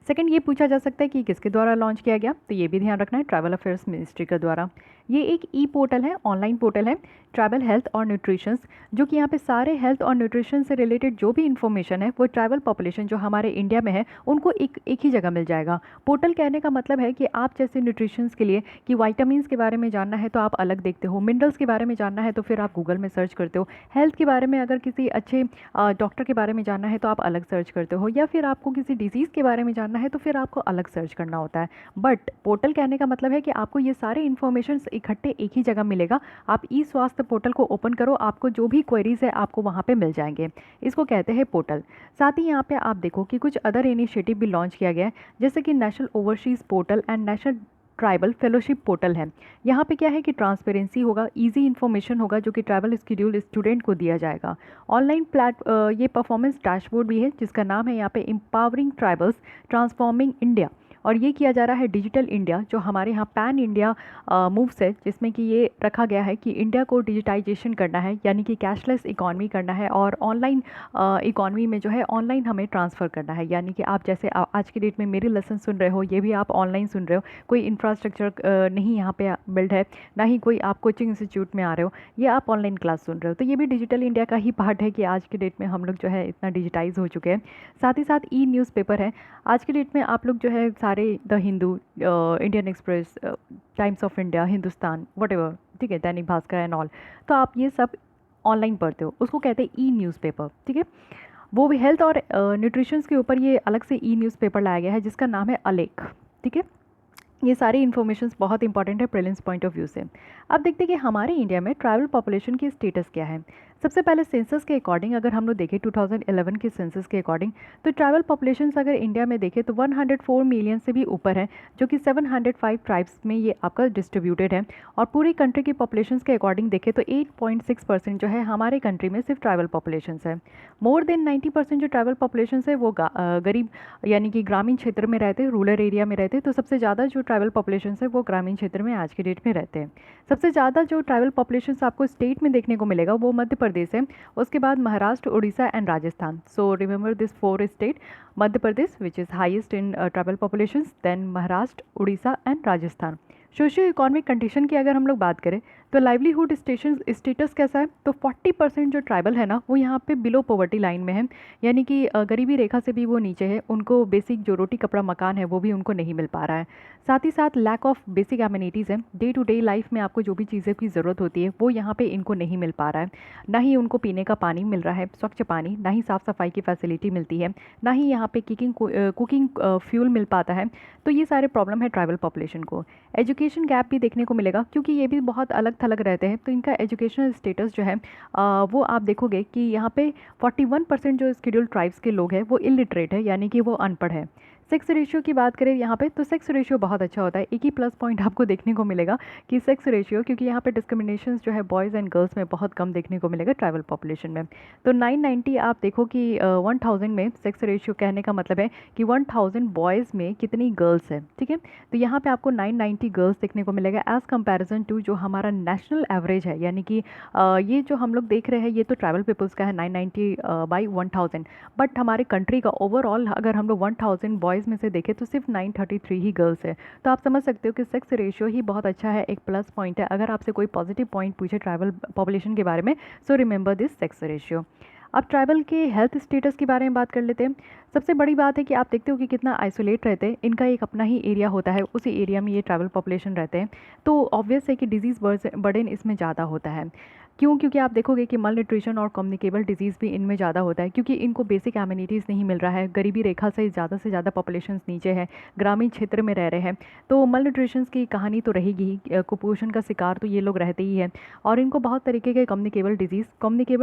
[SPEAKER 1] सेकंड, ये पूछा जा सकता है कि किसके द्वारा लॉन्च किया गया, तो ये भी ध्यान रखना है, ट्रैवल अफेयर्स मिनिस्ट्री के द्वारा। ये एक ई पोर्टल है, ऑनलाइन पोर्टल है, ट्रैवल हेल्थ और न्यूट्रिशंस, जो कि यहाँ पे सारे हेल्थ और न्यूट्रिशन से रिलेटेड जो भी इन्फॉर्मेशन है वो ट्राइबल पॉपुलेशन जो हमारे इंडिया में है उनको एक ही जगह मिल जाएगा। पोर्टल कहने का मतलब है कि आप जैसे न्यूट्रिशंस के लिए कि वाइटामिन्स के बारे में जानना है तो आप अलग देखते हो, मिनरल्स के बारे में जानना है तो फिर आप गूगल में सर्च करते हो, हेल्थ के बारे में अगर किसी अच्छे डॉक्टर के बारे में जानना है तो आप अलग सर्च करते हो, या फिर आपको किसी डिजीज़ के बारे में जानना है तो फिर आपको अलग सर्च करना होता है। बट पोर्टल कहने का मतलब है कि आपको ये सारे इन्फॉर्मेशन इकट्ठे एक ही जगह मिलेगा। आप ई स्वास्थ्य पोर्टल को ओपन करो, आपको जो भी क्वेरीज है आपको वहाँ पे मिल जाएंगे। इसको कहते हैं पोर्टल। साथ ही यहाँ पे आप देखो कि कुछ अदर इनिशिएटिव भी लॉन्च किया गया है, जैसे कि national overseas portal and national tribal fellowship portal है। यहाँ पे क्या है कि ट्रांसपेरेंसी होगा, इजी इन्फॉर्मेशन होगा जो कि ट्रैवल स्केड्यूल स्टूडेंट को दिया जाएगा। ऑनलाइन ये परफॉर्मेंस डैशबोर्ड भी है जिसका नाम है यहाँ पे एम्पावरिंग ट्राइबल्स ट्रांसफॉर्मिंग इंडिया, और ये किया जा रहा है डिजिटल इंडिया, जो हमारे यहाँ पैन इंडिया मूव्स है, जिसमें कि ये रखा गया है कि इंडिया को डिजिटाइजेशन करना है, यानी कि कैशलेस इकॉनमी करना है, और ऑनलाइन इकॉनमी में जो है ऑनलाइन हमें ट्रांसफ़र करना है। यानी कि आप जैसे आज की डेट में मेरी लेसन सुन रहे हो, ये भी आप ऑनलाइन सुन रहे हो, कोई इंफ्रास्ट्रक्चर नहीं यहाँ पे बिल्ड है, ना ही कोई आप कोचिंग इंस्टीट्यूट में आ रहे हो, ये आप ऑनलाइन क्लास सुन रहे हो। तो ये भी डिजिटल इंडिया का ही पार्ट है कि आज की डेट में हम लोग जो है इतना डिजिटाइज हो चुके हैं। साथ ही साथ ई न्यूज़पेपर है। आज की डेट में आप लोग जो है सारे the Hindu, Indian express, times of India, Hindustan, whatever, ठीक है, दैनिक भास्कर एंड ऑल, तो आप ये सब ऑनलाइन पढ़ते हो, उसको कहते हैं ई न्यूज़पेपर, ठीक है। वो भी हेल्थ और न्यूट्रिशंस के ऊपर ये अलग से ई न्यूज़पेपर लाया गया है जिसका नाम है अलेख, ठीक है। ये सारी इन्फॉर्मेशंस बहुत इंपॉर्टेंट है प्रीलिम्स पॉइंट ऑफ व्यू से। अब देखते हैं कि हमारे इंडिया में ट्राइबल पॉपुलेशन की स्टेटस क्या है। सबसे पहले सेंसस के अकॉर्डिंग अगर हम लोग देखें 2011 के सेंसस के अकॉर्डिंग, तो ट्राइबल पॉपुलेशन अगर इंडिया में देखें तो 104 मिलियन से भी ऊपर है, जो कि 705 ट्राइब्स में ये आपका डिस्ट्रीब्यूटेड है। और पूरी कंट्री की पॉपुलेशन के अकॉर्डिंग देखें तो 8.6% जो है हमारे कंट्री में सिर्फ ट्राइबल पॉपुलेशन है। मोर देन 90% जो ट्राइबल पॉपुलेशन है वो गरीब यानी कि ग्रामीण क्षेत्र में रहते हैं, रूरल एरिया में रहते हैं। तो सबसे ज़्यादा जो ट्राइबल पॉपुलेशन है वो ग्रामीण क्षेत्र में आज की डेट में रहते हैं। सबसे ज़्यादा जो ट्राइबल पॉपुलेशन आपको स्टेट में देखने को मिलेगा वो मध्य प्रदेश है, उसके बाद Maharashtra, Orissa and Rajasthan. So remember this 4 state, Madhya Pradesh which is highest in tribal population, then Maharashtra, Orissa and Rajasthan. Socio economic condition की अगर हम लोग बात करें तो लाइवलीहुड स्टेटस कैसा है, तो 40% जो ट्राइबल है ना वो यहाँ पे बिलो पॉवर्टी लाइन में है, यानी कि गरीबी रेखा से भी वो नीचे है, उनको बेसिक जो रोटी कपड़ा मकान है वो भी उनको नहीं मिल पा रहा है। साथ ही साथ लैक ऑफ बेसिक एमिनिटीज़ है, डे टू डे लाइफ में आपको जो भी चीज़ें की ज़रूरत होती है वो यहाँ पे इनको नहीं मिल पा रहा है। ना ही उनको पीने का पानी मिल रहा है स्वच्छ पानी, ना ही साफ़ सफाई की फैसिलिटी मिलती है, ना ही यहाँ पे कुकिंग फ्यूल मिल पाता है। तो ये सारे प्रॉब्लम है ट्राइबल पॉपुलेशन को। एजुकेशन गैप भी देखने को मिलेगा क्योंकि ये भी बहुत अलग थलग रहते हैं, तो इनका एजुकेशनल स्टेटस जो है वो आप देखोगे कि यहाँ पे 41% जो स्केड्यूल ट्राइब्स के लोग हैं वो इलिटरेट है, यानी कि वो अनपढ़ है। सेक्स रेशियो की बात करें यहाँ पे तो सेक्स रेशियो बहुत अच्छा होता है। एक ही प्लस पॉइंट आपको देखने को मिलेगा कि सेक्स रेशियो, क्योंकि यहाँ पे डिस्क्रिमिनेशन जो है बॉयज़ एंड गर्ल्स में बहुत कम देखने को मिलेगा ट्राइबल पॉपुलेशन में। तो 990 आप देखो कि 1000 में सेक्स रेशियो कहने का मतलब है कि 1000 बॉयज़ में कितनी गर्ल्स है, ठीक है। तो यहाँ पे आपको 990 गर्ल्स देखने को मिलेगा एज़ कंपेरिजन टू जो हमारा नेशनल एवरेज है, यानी कि ये जो हम लोग देख रहे हैं ये तो ट्राइबल पीपल्स का है 990 बाई 1000, बट हमारे कंट्री का ओवरऑल अगर हम लोग 1000 बॉयज़ में से देखें तो सिर्फ 933 ही गर्ल्स है। तो आप समझ सकते हो कि सेक्स रेशियो ही बहुत अच्छा है, एक प्लस पॉइंट है। अगर आपसे कोई पॉजिटिव पॉइंट पूछे ट्राइबल पॉपुलेशन के बारे में, सो रिमेंबर दिस सेक्स रेशियो। अब ट्राइबल के हेल्थ स्टेटस के बारे में बात कर लेते हैं। सबसे बड़ी बात है कि आप देखते हो कि कितना आइसोलेट रहते हैं, इनका एक अपना ही एरिया होता है, उसी एरिया में ये ट्राइबल पॉपुलेशन रहते हैं, तो ऑब्वियस है कि डिजीज़ बर्डन इसमें ज़्यादा होता है। क्यों? क्योंकि आप देखोगे कि माल न्यूट्रिशन और कम्युनिकेबल डिजीज़ भी इनमें ज़्यादा होता है, क्योंकि इनको बेसिक एमिनिटीज़ नहीं मिल रहा है, गरीबी रेखा से ज़्यादा पॉपुलेशंस नीचे है, ग्रामीण क्षेत्र में रह रहे हैं, तो माल न्यूट्रिशंस की कहानी तो रहेगी ही। कुपोषण का शिकार तो ये लोग रहते ही हैं, और इनको बहुत तरीके के कम्युनिकेबल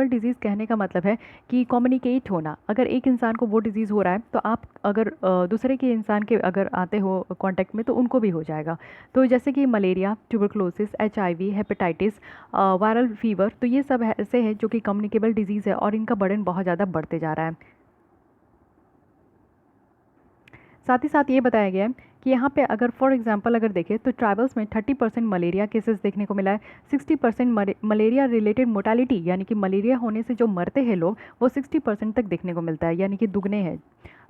[SPEAKER 1] डिजीज़ कहने का मतलब है कि कम्युनिकेट होना। अगर एक इंसान को वो डिज़ीज़ हो रहा है, तो आप अगर दूसरे के इंसान के अगर आते हो कॉन्टैक्ट में, तो उनको भी हो जाएगा। तो जैसे कि malaria, tuberculosis, HIV, hepatitis, viral fever, तो ये सब ऐसे हैं जो कि कम्युनिकेबल डिजीज़ है, और इनका बर्डन बहुत ज़्यादा बढ़ते जा रहा है। साथ ही साथ ये बताया गया है कि यहाँ पे अगर फॉर एग्जांपल अगर देखें तो ट्राइबल्स में 30% मलेरिया केसेस देखने को मिला है। 60% मलेरिया रिलेटेड मोर्टालिटी, यानी कि मलेरिया होने से जो मरते हैं लोग, वो 60% तक देखने को मिलता है, यानी कि दुगने हैं।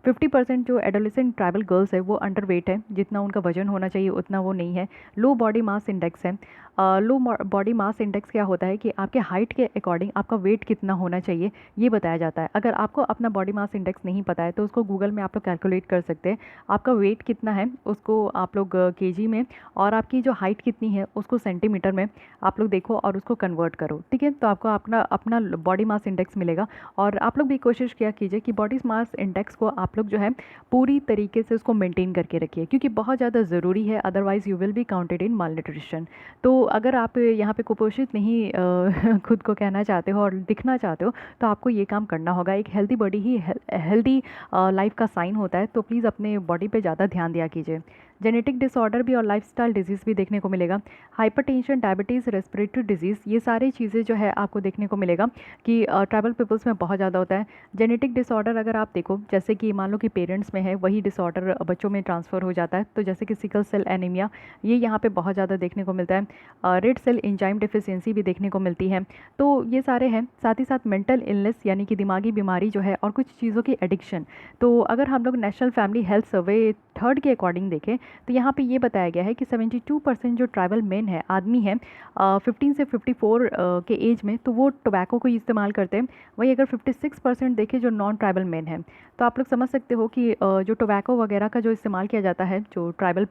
[SPEAKER 1] 50% जो एडोलेसेंट ट्राइबल गर्ल्स है वो अंडर वेट है, जितना उनका वजन होना चाहिए उतना वो नहीं है। लो बॉडी मास इंडेक्स है। लो बॉडी मास इंडेक्स क्या होता है कि आपके हाइट के अकॉर्डिंग आपका वेट कितना होना चाहिए ये बताया जाता है। अगर आपको अपना बॉडी मास इंडेक्स नहीं पता है तो उसको गूगल में आप लोग कैलकुलेट कर सकते हैं। आपका वेट कितना है उसको आप लोग केजी में, और आपकी जो हाइट कितनी है उसको सेंटीमीटर में आप लोग देखो और उसको कन्वर्ट करो, ठीक है। तो आपको अपना अपना बॉडी मास इंडेक्स मिलेगा। और आप लोग भी कोशिश किया कीजिए कि बॉडी मास इंडेक्स को आप लोग जो है पूरी तरीके से उसको मेंटेन करके रखिए, क्योंकि बहुत ज़्यादा ज़रूरी है, otherwise you will be counted in mall nutrition. तो अगर आप यहाँ पे कुपोषित नहीं खुद को कहना चाहते हो और दिखना चाहते हो, तो आपको ये काम करना होगा। एक हेल्दी बॉडी ही हेल्दी लाइफ का साइन होता है, तो प्लीज़ अपने बॉडी पे ज़्यादा ध्यान दिया कीजिए। जेनेटिक डिसऑर्डर भी और लाइफस्टाइल डिजीज़ भी देखने को मिलेगा। हाइपरटेंशन, डायबिटीज़, रेस्पिरेटरी डिजीज़, ये सारी चीज़ें जो है आपको देखने को मिलेगा कि ट्राइबल पीपल्स में बहुत ज़्यादा होता है। जेनेटिक डिसऑर्डर अगर आप देखो, जैसे कि मान लो कि पेरेंट्स में है, वही डिसऑर्डर बच्चों में ट्रांसफ़र हो जाता है। तो जैसे कि सिकल सेल एनीमिया, ये यहाँ पे बहुत ज़्यादा देखने को मिलता है। रेड सेल एंजाइम डिफिशियंसी भी देखने को मिलती है। तो ये सारे हैं। साथ ही साथ मेंटल इलनेस, यानी कि दिमागी बीमारी जो है, और कुछ चीज़ों की एडिक्शन। तो अगर हम लोग national family health survey 3rd के अकॉर्डिंग देखें, तो यहाँ पे ये बताया गया है कि 72% जो ट्राइबल मेन है, आदमी है 15 से 54 के एज में, तो वो टोबैको को इस्तेमाल करते हैं। वहीं अगर 56% देखें जो नॉन ट्राइबल मेन है, तो आप लोग समझ सकते हो कि जो टोबैको वगैरह का जो इस्तेमाल किया जाता है, जो ट्राइबल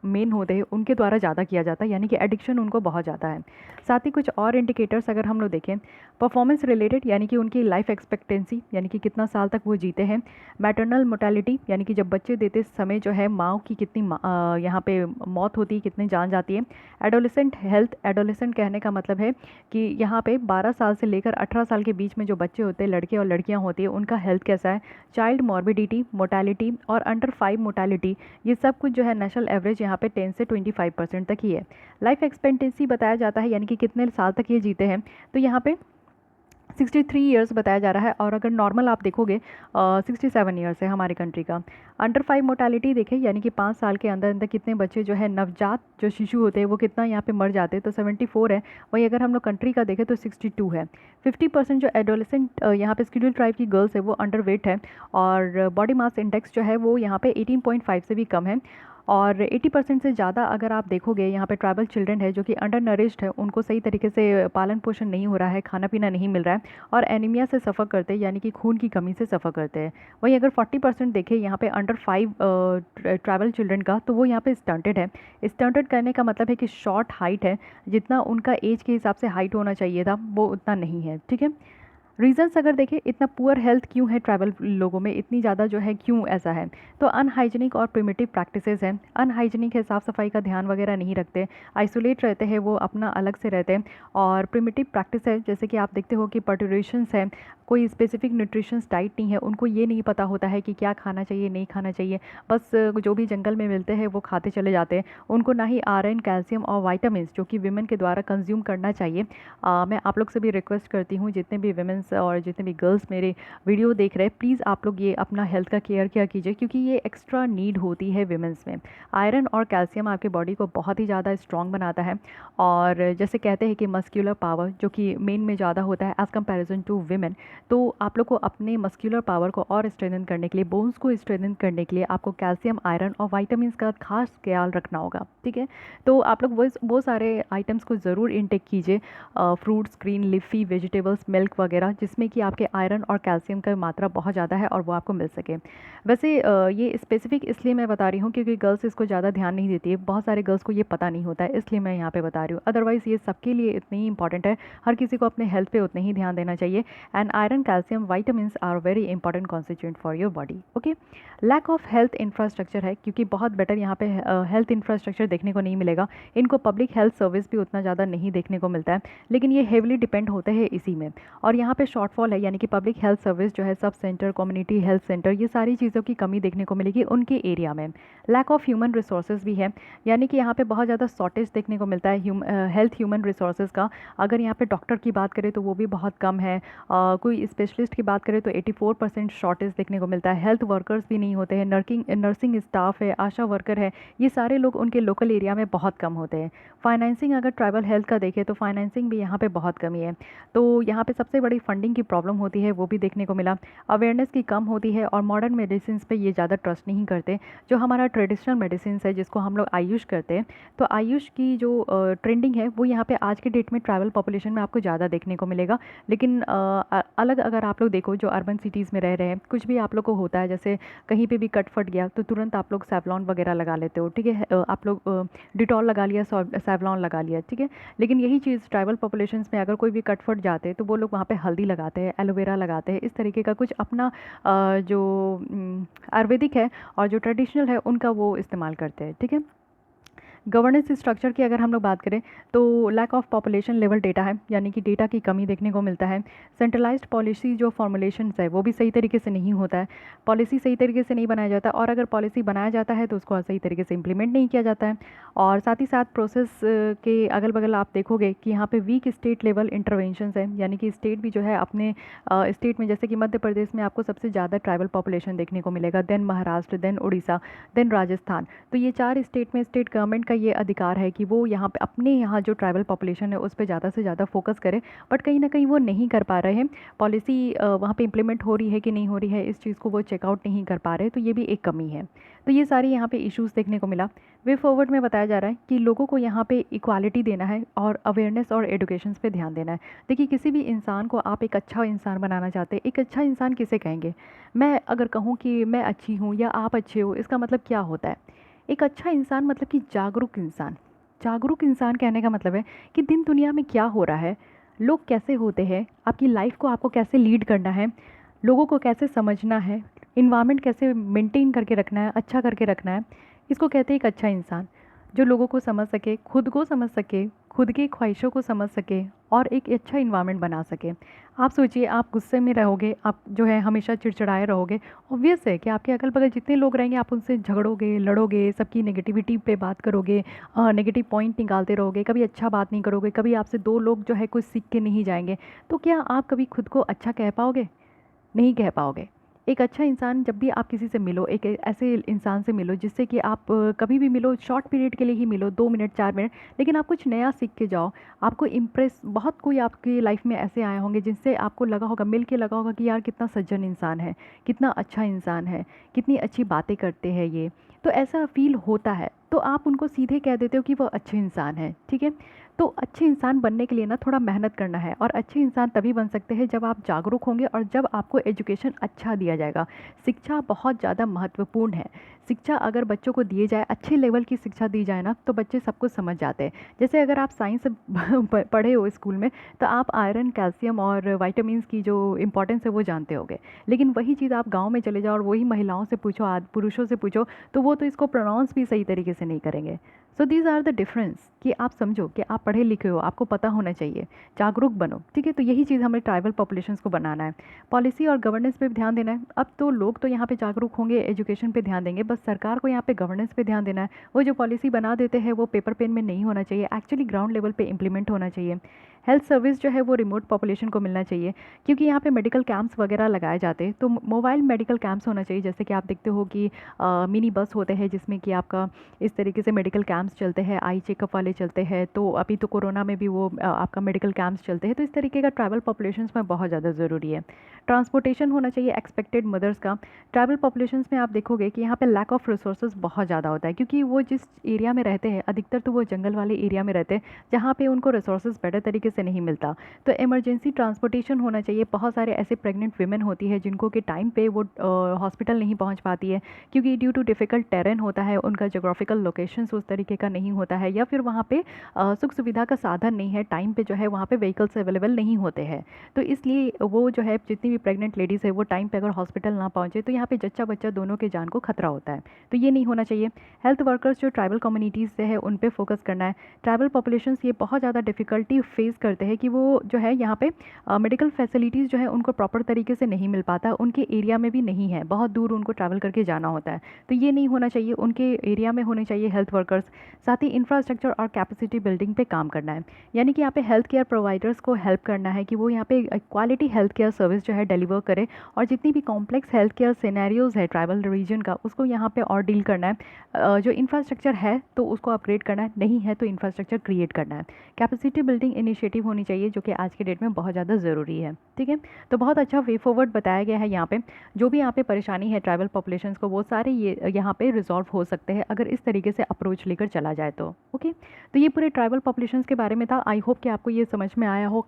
[SPEAKER 1] मेन होते हैं उनके द्वारा ज़्यादा किया जाता है, यानी कि एडिक्शन उनको बहुत ज़्यादा है। साथ ही कुछ और इंडिकेटर्स अगर हम लोग देखें, परफॉर्मेंस रिलेटेड, यानी कि उनकी लाइफ एक्सपेक्टेंसी, यानी कि कितना साल तक वो जीते हैं। मैटरनल मोर्टालिटी, यानी कि जब बच्चे देते समय जो है माँ की कितनी यहाँ पे मौत होती है, कितनी जान जाती है। एडोलेसेंट हेल्थ, एडोलेसेंट कहने का मतलब है कि यहाँ पे 12 साल से लेकर 18 साल के बीच में जो बच्चे होते हैं, लड़के और लड़कियाँ होती है, उनका हेल्थ कैसा है। चाइल्ड मॉर्बिडिटी, मोर्टालिटी और अंडर 5 मोर्टालिटी, ये सब कुछ जो है नेशनल एवरेज यहाँ पे 10 से 25% तक ही है। लाइफ एक्सपेक्टेंसी बताया जाता है, यानी कि कितने साल तक ये जीते हैं, तो यहाँ पे 63 ईयर्स बताया जा रहा है। और अगर नॉर्मल आप देखोगे 67 ईयर्स है हमारी कंट्री का। अंडर 5 मोर्टालिटी देखें, यानी कि 5 साल के अंदर अंदर कितने बच्चे जो है नवजात जो शिशु होते हैं वो कितना यहाँ पे मर जाते हैं, तो 74 है। वहीं अगर हम लोग कंट्री का देखें तो 62 है। 50% जो एडोलेसेंट यहाँ पे स्केड्यूल ट्राइब की गर्ल्स है वो अंडर वेट है, और बॉडी मास इंडेक्स जो है वो यहाँ पे 18.5 से भी कम है। और 80% से ज़्यादा अगर आप देखोगे यहाँ पे ट्राइबल चिल्ड्रन है जो कि अंडर नरिश्ड है, उनको सही तरीके से पालन पोषण नहीं हो रहा है, खाना पीना नहीं मिल रहा है, और एनीमिया से सफ़र करते हैं, यानी कि खून की कमी से सफ़र करते हैं। वहीं अगर 40% देखें यहाँ पे अंडर 5 ट्राइबल चिल्ड्रन का, तो वो यहाँ पे स्टंटेड है। स्टंटेड करने का मतलब है कि शॉर्ट हाइट है, जितना उनका एज के हिसाब से हाइट होना चाहिए था वो उतना नहीं है, ठीक है। रीजंस अगर देखें, इतना पुअर हेल्थ क्यों है ट्राइबल लोगों में, इतनी ज़्यादा जो है क्यों ऐसा है, तो अनहाइजीनिक और प्रिमिटिव प्रैक्टिसेस हैं। अनहाइजीनिक है, साफ़ सफाई का ध्यान वगैरह नहीं रखते, आइसोलेट रहते हैं, वो अपना अलग से रहते हैं। और प्रिमिटिव प्रैक्टिस है, जैसे कि आप देखते हो कि पर्टूरेशंस है, कोई स्पेसिफिक न्यूट्रिशंस डाइट नहीं है, उनको ये नहीं पता होता है कि क्या खाना चाहिए नहीं खाना चाहिए, बस जो भी जंगल में मिलते हैं वो खाते चले जाते हैं। उनको ना ही आयरन, कैल्शियम और वाइटामिन जो कि विमेन के द्वारा कंज्यूम करना चाहिए। मैं आप लोग से भी रिक्वेस्ट करती हूँ, जितने भी विमेंस और जितने भी गर्ल्स मेरे वीडियो देख रहे हैं, प्लीज़ आप लोग ये अपना हेल्थ का केयर किया कीजिए, क्योंकि ये एक्स्ट्रा नीड होती है विमेंस में। आयरन और कैल्शियम आपके बॉडी को बहुत ही ज़्यादा स्ट्रॉन्ग बनाता है, और जैसे कहते हैं कि मस्क्यूलर पावर जो कि मेन में ज़्यादा होता है एज़ कम्पेरिजन टू विमेन, तो आप लोग को अपने मस्क्यूलर पावर को और स्ट्रेंथन करने के लिए, बोन्स को स्ट्रेंथन करने के लिए आपको कैल्शियम, आयरन और वाइटामिन का खास ख्याल रखना होगा, ठीक है। तो आप लोग वो सारे आइटम्स को ज़रूर इनटेक कीजिए, fruits, green leafy vegetables, milk वगैरह, जिसमें कि आपके आयरन और कैल्शियम का मात्रा बहुत ज़्यादा है और वो आपको मिल सके। वैसे ये स्पेसिफिक इसलिए मैं बता रही हूँ क्योंकि गर्ल्स इसको ज़्यादा ध्यान नहीं देती है, बहुत सारे गर्ल्स को ये पता नहीं होता है, इसलिए मैं यहाँ पे बता रही हूँ। अदरवाइज़ ये सबके लिए इतनी ही इंपॉर्टेंट है, हर किसी को अपने हेल्थ पे उतने ही ध्यान देना चाहिए। And iron, calcium, vitamin are very important constituent for your body. Okay, lack of health infrastructure है, क्योंकि बहुत बेटर यहाँ पे हेल्थ इंफ्रास्ट्रक्चर देखने को नहीं मिलेगा। इनको पब्लिक हेल्थ सर्विस भी उतना ज़्यादा नहीं देखने को मिलता है, लेकिन ये हेवली डिपेंड होते हैं इसी में। और यहाँ पे शॉर्टफॉल है, यानी कि पब्लिक हेल्थ सर्विस जो है, sub centre, community health centre, ये सारी चीज़ों की कमी देखने को मिलेगी उनके एरिया में। लैक ऑफ ह्यूमन रिसोर्सेज भी है, यानी कि यहाँ पे बहुत ज़्यादा शॉर्टेज देखने को मिलता है हेल्थ ह्यूमन रिसोर्सेज का। अगर यहाँ पे डॉक्टर की बात करें तो वो भी बहुत कम है, कोई स्पेशलिस्ट की बात करें तो 84% शॉर्टेज देखने को मिलता है। हेल्थ वर्कर्स भी नहीं होते हैं, नर्सिंग स्टाफ है, आशा वर्कर है, ये सारे लोग उनके लोकल एरिया में बहुत कम होते हैं। फाइनेंसिंग, अगर ट्राइबल हेल्थ का देखें तो फाइनेंसिंग भी यहाँ पे बहुत कमी है, तो यहाँ पे सबसे बड़ी फंडिंग की प्रॉब्लम होती है, वो भी देखने को मिला। अवेयरनेस की कम होती है और मॉडर्न मेडिसिन पे ये ज़्यादा ट्रस्ट नहीं करते। जो हमारा ट्रेडिशनल मेडिसिन है जिसको हम लोग आयुष करते हैं, तो आयुष की जो ट्रेंडिंग है वो यहाँ पे आज के डेट में ट्राइबल पॉपुलेशन में आपको ज़्यादा देखने को मिलेगा। लेकिन अलग अगर आप लोग देखो जो अर्बन सिटीज़ में रह रहे हैं, कुछ भी आप लोग को होता है, जैसे कहीं पे भी कट फट गया तो तुरंत आप लोग सेवलॉन वगैरह लगा लेते हो, ठीक है, आप लोग डिटॉल लगा लिया, सेवलॉन लगा लिया, ठीक है। लेकिन यही चीज़ ट्राइबल पॉपुलेशंस में अगर कोई भी कट फट जाते तो वो लोग वहाँ पे हल्दी लगाते हैं, एलोवेरा लगाते हैं, इस तरीके का कुछ अपना जो आयुर्वेदिक है और जो ट्रेडिशनल है उनका वो इस्तेमाल करते हैं, ठीक है। गवर्नेंस स्ट्रक्चर की अगर हम लोग बात करें तो lack of population level data है, यानी कि डेटा की कमी देखने को मिलता है। सेंट्रलाइज्ड पॉलिसी जो फॉर्मुलेशंस है वो भी सही तरीके से नहीं होता है, पॉलिसी सही तरीके से नहीं बनाया जाता, और अगर पॉलिसी बनाया जाता है तो उसको सही तरीके से इम्प्लीमेंट नहीं किया जाता है। और साथ ही साथ प्रोसेस के अगल बगल आप देखोगे कि यहाँ पे वीक स्टेट लेवल इंटरवेंशंस है, यानी कि स्टेट भी जो है अपने स्टेट में, जैसे कि मध्य प्रदेश में आपको सबसे ज़्यादा ट्राइबल पॉपुलेशन देखने को मिलेगा, then Maharashtra, then Orissa, then Rajasthan. तो ये 4 स्टेट में स्टेट गवर्नमेंट का ये अधिकार है कि वो यहाँ पे अपने यहाँ जो ट्राइबल पॉपुलेशन है उस पर ज़्यादा से ज़्यादा फोकस करे, बट कहीं ना कहीं वो नहीं कर पा रहे हैं। पॉलिसी वहाँ पे इम्प्लीमेंट हो रही है कि नहीं हो रही है, इस चीज़ को वो चेकआउट नहीं कर पा रहे, तो ये भी एक कमी है। तो ये सारी यहाँ पे इश्यूज़ देखने को मिला। वे फॉरवर्ड में बताया जा रहा है कि लोगों को यहाँ पे इक्वालिटी देना है और अवेयरनेस और एजुकेशन पे ध्यान देना है। देखिए, किसी भी इंसान को आप एक अच्छा इंसान बनाना चाहते हैं, एक अच्छा इंसान किसे कहेंगे? मैं अगर कहूँ कि मैं अच्छी हूँ या आप अच्छे हो, इसका मतलब क्या होता है? एक अच्छा इंसान मतलब कि जागरूक इंसान। जागरूक इंसान कहने का मतलब है कि दिन दुनिया में क्या हो रहा है, लोग कैसे होते हैं, आपकी लाइफ को आपको कैसे लीड करना है, लोगों को कैसे समझना है, इन्वायरमेंट कैसे मेंटेन करके रखना है, अच्छा करके रखना है, इसको कहते हैं एक अच्छा इंसान। जो लोगों को समझ सके, खुद को समझ सके, खुद की ख्वाहिशों को समझ सके और एक अच्छा इन्वायरमेंट बना सके। आप सोचिए, आप गुस्से में रहोगे, आप जो है हमेशा चिड़चिड़ाए रहोगे, ऑब्वियस है कि आपके अगल बगल जितने लोग रहेंगे आप उनसे झगड़ोगे, लड़ोगे, सबकी नेगेटिविटी पे बात करोगे, नेगेटिव पॉइंट निकालते रहोगे, कभी अच्छा बात नहीं करोगे, कभी आपसे 2 लोग जो है कुछ सीख के नहीं जाएंगे। तो क्या आप कभी खुद को अच्छा कह पाओगे? नहीं कह पाओगे। एक अच्छा इंसान, जब भी आप किसी से मिलो, एक ऐसे इंसान से मिलो जिससे कि आप कभी भी मिलो, शॉर्ट पीरियड के लिए ही मिलो, 2 मिनट 4 मिनट, लेकिन आप कुछ नया सीख के जाओ। आपको इम्प्रेस, बहुत कोई आपकी लाइफ में ऐसे आए होंगे जिनसे आपको लगा होगा, मिल के लगा होगा कि यार कितना सज्जन इंसान है, कितना अच्छा इंसान है, कितनी अच्छी बातें करते हैं ये, तो ऐसा फील होता है। तो आप उनको सीधे कह देते हो कि वो अच्छे इंसान है, ठीक है। तो अच्छे इंसान बनने के लिए ना थोड़ा मेहनत करना है, और अच्छे इंसान तभी बन सकते हैं जब आप जागरूक होंगे और जब आपको एजुकेशन अच्छा दिया जाएगा। शिक्षा बहुत ज़्यादा महत्वपूर्ण है। शिक्षा अगर बच्चों को दिए जाए, अच्छे लेवल की शिक्षा दी जाए ना, तो बच्चे सब कुछ समझ जाते हैं। जैसे अगर आप साइंस पढ़े हो स्कूल में, तो आप आयरन, कैल्शियम और वाइटामिन की जो इंपॉर्टेंस है वो जानते होगे, लेकिन वही चीज़ आप गाँव में चले जाओ और वही महिलाओं से पूछो, पुरुषों से पूछो, तो वो तो इसको प्रोनाउंस भी सही तरीके से नहीं करेंगे। So these are the difference, कि आप समझो कि आप पढ़े लिखे हो, आपको पता होना चाहिए, जागरूक बनो, ठीक है। तो यही चीज़ हमें ट्राइबल पॉपुलेशंस को बनाना है। पॉलिसी और गवर्नेंस पे भी ध्यान देना है। अब तो लोग तो यहाँ पे जागरूक होंगे, एजुकेशन पे ध्यान देंगे, बस सरकार को यहाँ पे गवर्नेंस पे ध्यान देना है। वो जो पॉलिसी बना देते हैं वो पेपर पेन में नहीं होना चाहिए, एक्चुअली ग्राउंड लेवल पे इम्प्लीमेंट होना चाहिए। हेल्थ सर्विस जो है वो रिमोट पॉपुलेशन को मिलना चाहिए, क्योंकि यहाँ पे मेडिकल कैंप्स वगैरह लगाए जाते हैं, तो मोबाइल मेडिकल कैंप्स होना चाहिए। जैसे कि आप देखते हो कि मिनी बस होते हैं जिसमें कि आपका इस तरीके से मेडिकल कैंप्स चलते हैं, आई चेकअप वाले चलते हैं, तो अभी तो कोरोना में भी वो आपका मेडिकल कैंप्स चलते हैं। तो इस तरीके का ट्राइबल पॉपुलेशंस में बहुत ज़्यादा ज़रूरी है। ट्रांसपोर्टेशन होना चाहिए एक्सपेक्टेड मदर्स का। ट्राइबल पॉपुलेशंस में आप देखोगे कि यहाँ पे लैक ऑफ रिसोर्सेज बहुत ज़्यादा होता है, क्योंकि वो जिस एरिया में रहते हैं, अधिकतर तो वो जंगल वाले एरिया में रहते हैं, जहाँ पे उनको रिसोर्सेज बेटर तरीके से से नहीं मिलता। तो इमरजेंसी ट्रांसपोर्टेशन होना चाहिए। बहुत सारे ऐसे प्रेग्नेंट वीमेन होती है जिनको कि टाइम पे वो हॉस्पिटल नहीं पहुंच पाती है, क्योंकि ड्यू टू डिफ़िकल्ट टेरेन होता है, उनका जोग्राफिकल लोकेशंस उस तरीके का नहीं होता है, या फिर वहाँ पे सुख सुविधा का साधन नहीं है, टाइम पे जो है वहाँ पे व्हीकल्स अवेलेबल नहीं होते हैं। तो इसलिए वो जो है जितनी भी प्रेग्नेंट लेडीज़ है वो टाइम पे अगर हॉस्पिटल ना पहुँचे तो यहाँ पे जच्चा बच्चा दोनों के जान को खतरा होता है। तो ये नहीं होना चाहिए। हेल्थ वर्कर्स जो ट्राइबल कम्युनिटीज़ से है उन पे फोकस करना है। ट्राइबल पॉपुलेशंस ये बहुत ज़्यादा डिफ़िकल्टी फेस करते हैं कि वो जो है यहाँ पे मेडिकल फैसिलिटीज़ जो है उनको प्रॉपर तरीके से नहीं मिल पाता, उनके एरिया में भी नहीं है, बहुत दूर उनको ट्रैवल करके जाना होता है। तो ये नहीं होना चाहिए, उनके एरिया में होने चाहिए हेल्थ वर्कर्स। साथ ही इंफ्रास्ट्रक्चर और कैपेसिटी बिल्डिंग पे काम करना है, यानी कि यहाँ पे हेल्थ केयर प्रोवाइडर्स को हेल्प करना है कि वो यहाँ पे क्वालिटी हेल्थ केयर सर्विस जो है डिलीवर करे, और जितनी भी कॉम्प्लेक्स हेल्थ केयर सिनेरियोज़ है ट्राइबल रीजन का उसको यहाँ पे और डील करना है। जो इंफ्रास्ट्रक्चर है तो उसको अपग्रेड करना है, नहीं है तो इंफ्रास्ट्रक्चर क्रिएट करना है। कैपेसिटी बिल्डिंग इनिशिएटिव होनी चाहिए जो कि आज के डेट में बहुत ज़्यादा ज़रूरी है। ठीक है, तो बहुत अच्छा वे फॉरवर्ड बताया गया है यहाँ पे। जो भी यहाँ पे परेशानी है ट्राइबल पॉपुलेशंस को वो सारे ये यहाँ पे रिजॉल्व हो सकते हैं अगर इस तरीके से अप्रोच लेकर चला जाए तो। ओके, तो ये पूरे ट्राइबल पॉपुलेशंस के बारे में था। आई होप कि आपको ये समझ में आया हो,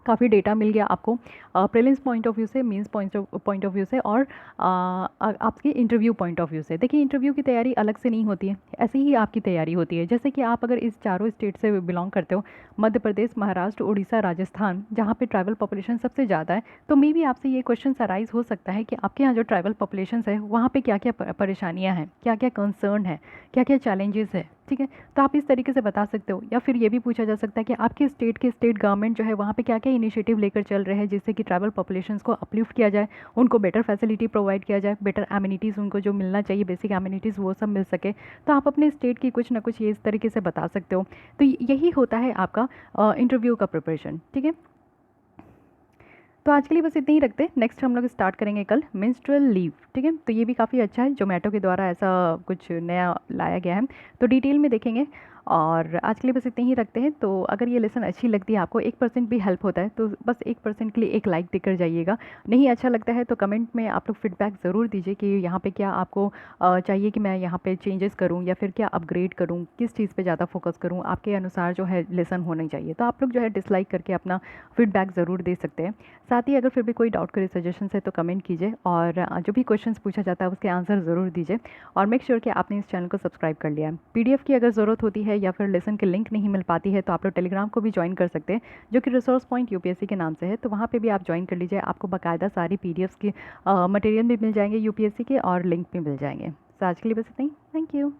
[SPEAKER 1] काफ़ी डेटा मिल गया आपको प्रीलिम्स पॉइंट ऑफ व्यू से, मेंस पॉइंट ऑफ व्यू से, और आपके इंटरव्यू पॉइंट ऑफ व्यू से। देखिए, इंटरव्यू की तैयारी अलग से नहीं होती है, ऐसे ही आपकी तैयारी होती है। जैसे कि आप अगर इस चारों स्टेट से बिलोंग करते हो, मध्य प्रदेश, महाराष्ट्र, उड़ीसा, राजस्थान, जहाँ पे ट्राइबल पॉपुलेशन सबसे ज़्यादा है, तो मे भी आपसे ये क्वेश्चन अराइज हो सकता है कि आपके यहाँ जो ट्राइबल पॉपुलेशन है वहाँ पर क्या क्या परेशानियाँ हैं, क्या क्या कंसर्न है, क्या क्या चैलेंजेस है। ठीक है, तो आप इस तरीके से बता सकते हो। या फिर ये भी पूछा जा सकता है कि आपके स्टेट गवर्नमेंट जो है वहाँ पे क्या क्या इनिशिएटिव लेकर चल रहे हैं जिससे कि ट्राइबल पॉपुलेशंस को अपलिफ्ट किया जाए, उनको बेटर फैसिलिटी प्रोवाइड किया जाए, बेटर एमिनिटीज़ उनको जो मिलना चाहिए, बेसिक एमिनिटीज़ वो सब मिल सके। तो आप अपने स्टेट की कुछ ना कुछ ये इस तरीके से बता सकते हो। तो यही होता है आपका इंटरव्यू का प्रिपरेशन। ठीक है, तो आज के लिए बस इतना ही रखते हैं। नेक्स्ट हम लोग स्टार्ट करेंगे कल मेंस्ट्रुअल लीव। ठीक है, तो ये भी काफ़ी अच्छा है, जोमेटो के द्वारा ऐसा कुछ नया लाया गया है, तो डिटेल में देखेंगे। और आज के लिए बस इतने ही रखते हैं। तो अगर ये लेसन अच्छी लगती है आपको, 1% भी हेल्प होता है तो बस 1% के लिए एक लाइक देकर जाइएगा। नहीं अच्छा लगता है तो कमेंट में आप लोग फीडबैक ज़रूर दीजिए कि यहाँ पे क्या आपको चाहिए कि मैं यहाँ पे चेंजेस करूँ या फिर क्या अपग्रेड करूँ, किस चीज़ पे ज़्यादा फोकस करूँ, आपके अनुसार जो है लेसन होना चाहिए। तो आप लोग जो है डिसलाइक करके अपना फीडबैक ज़रूर दे सकते हैं। साथ ही अगर फिर भी कोई डाउट करे, सजेशन है तो कमेंट कीजिए, और जो भी क्वेश्चंस पूछा जाता है उसके आंसर ज़रूर दीजिए। और मेक श्योर कि आपने इस चैनल को सब्सक्राइब कर लिया है। PDF की अगर ज़रूरत होती है या फिर लेसन की लिंक नहीं मिल पाती है तो आप लोग टेलीग्राम को भी ज्वाइन कर सकते हैं, जो कि रिसोर्स पॉइंट UPSC के नाम से है। तो वहाँ पे भी आप ज्वाइन कर लीजिए, आपको बाकायदा सारी PDFs की मटेरियल भी मिल जाएंगे UPSC के, और लिंक भी मिल जाएंगे। तो आज के लिए बस इतना ही। Thank you.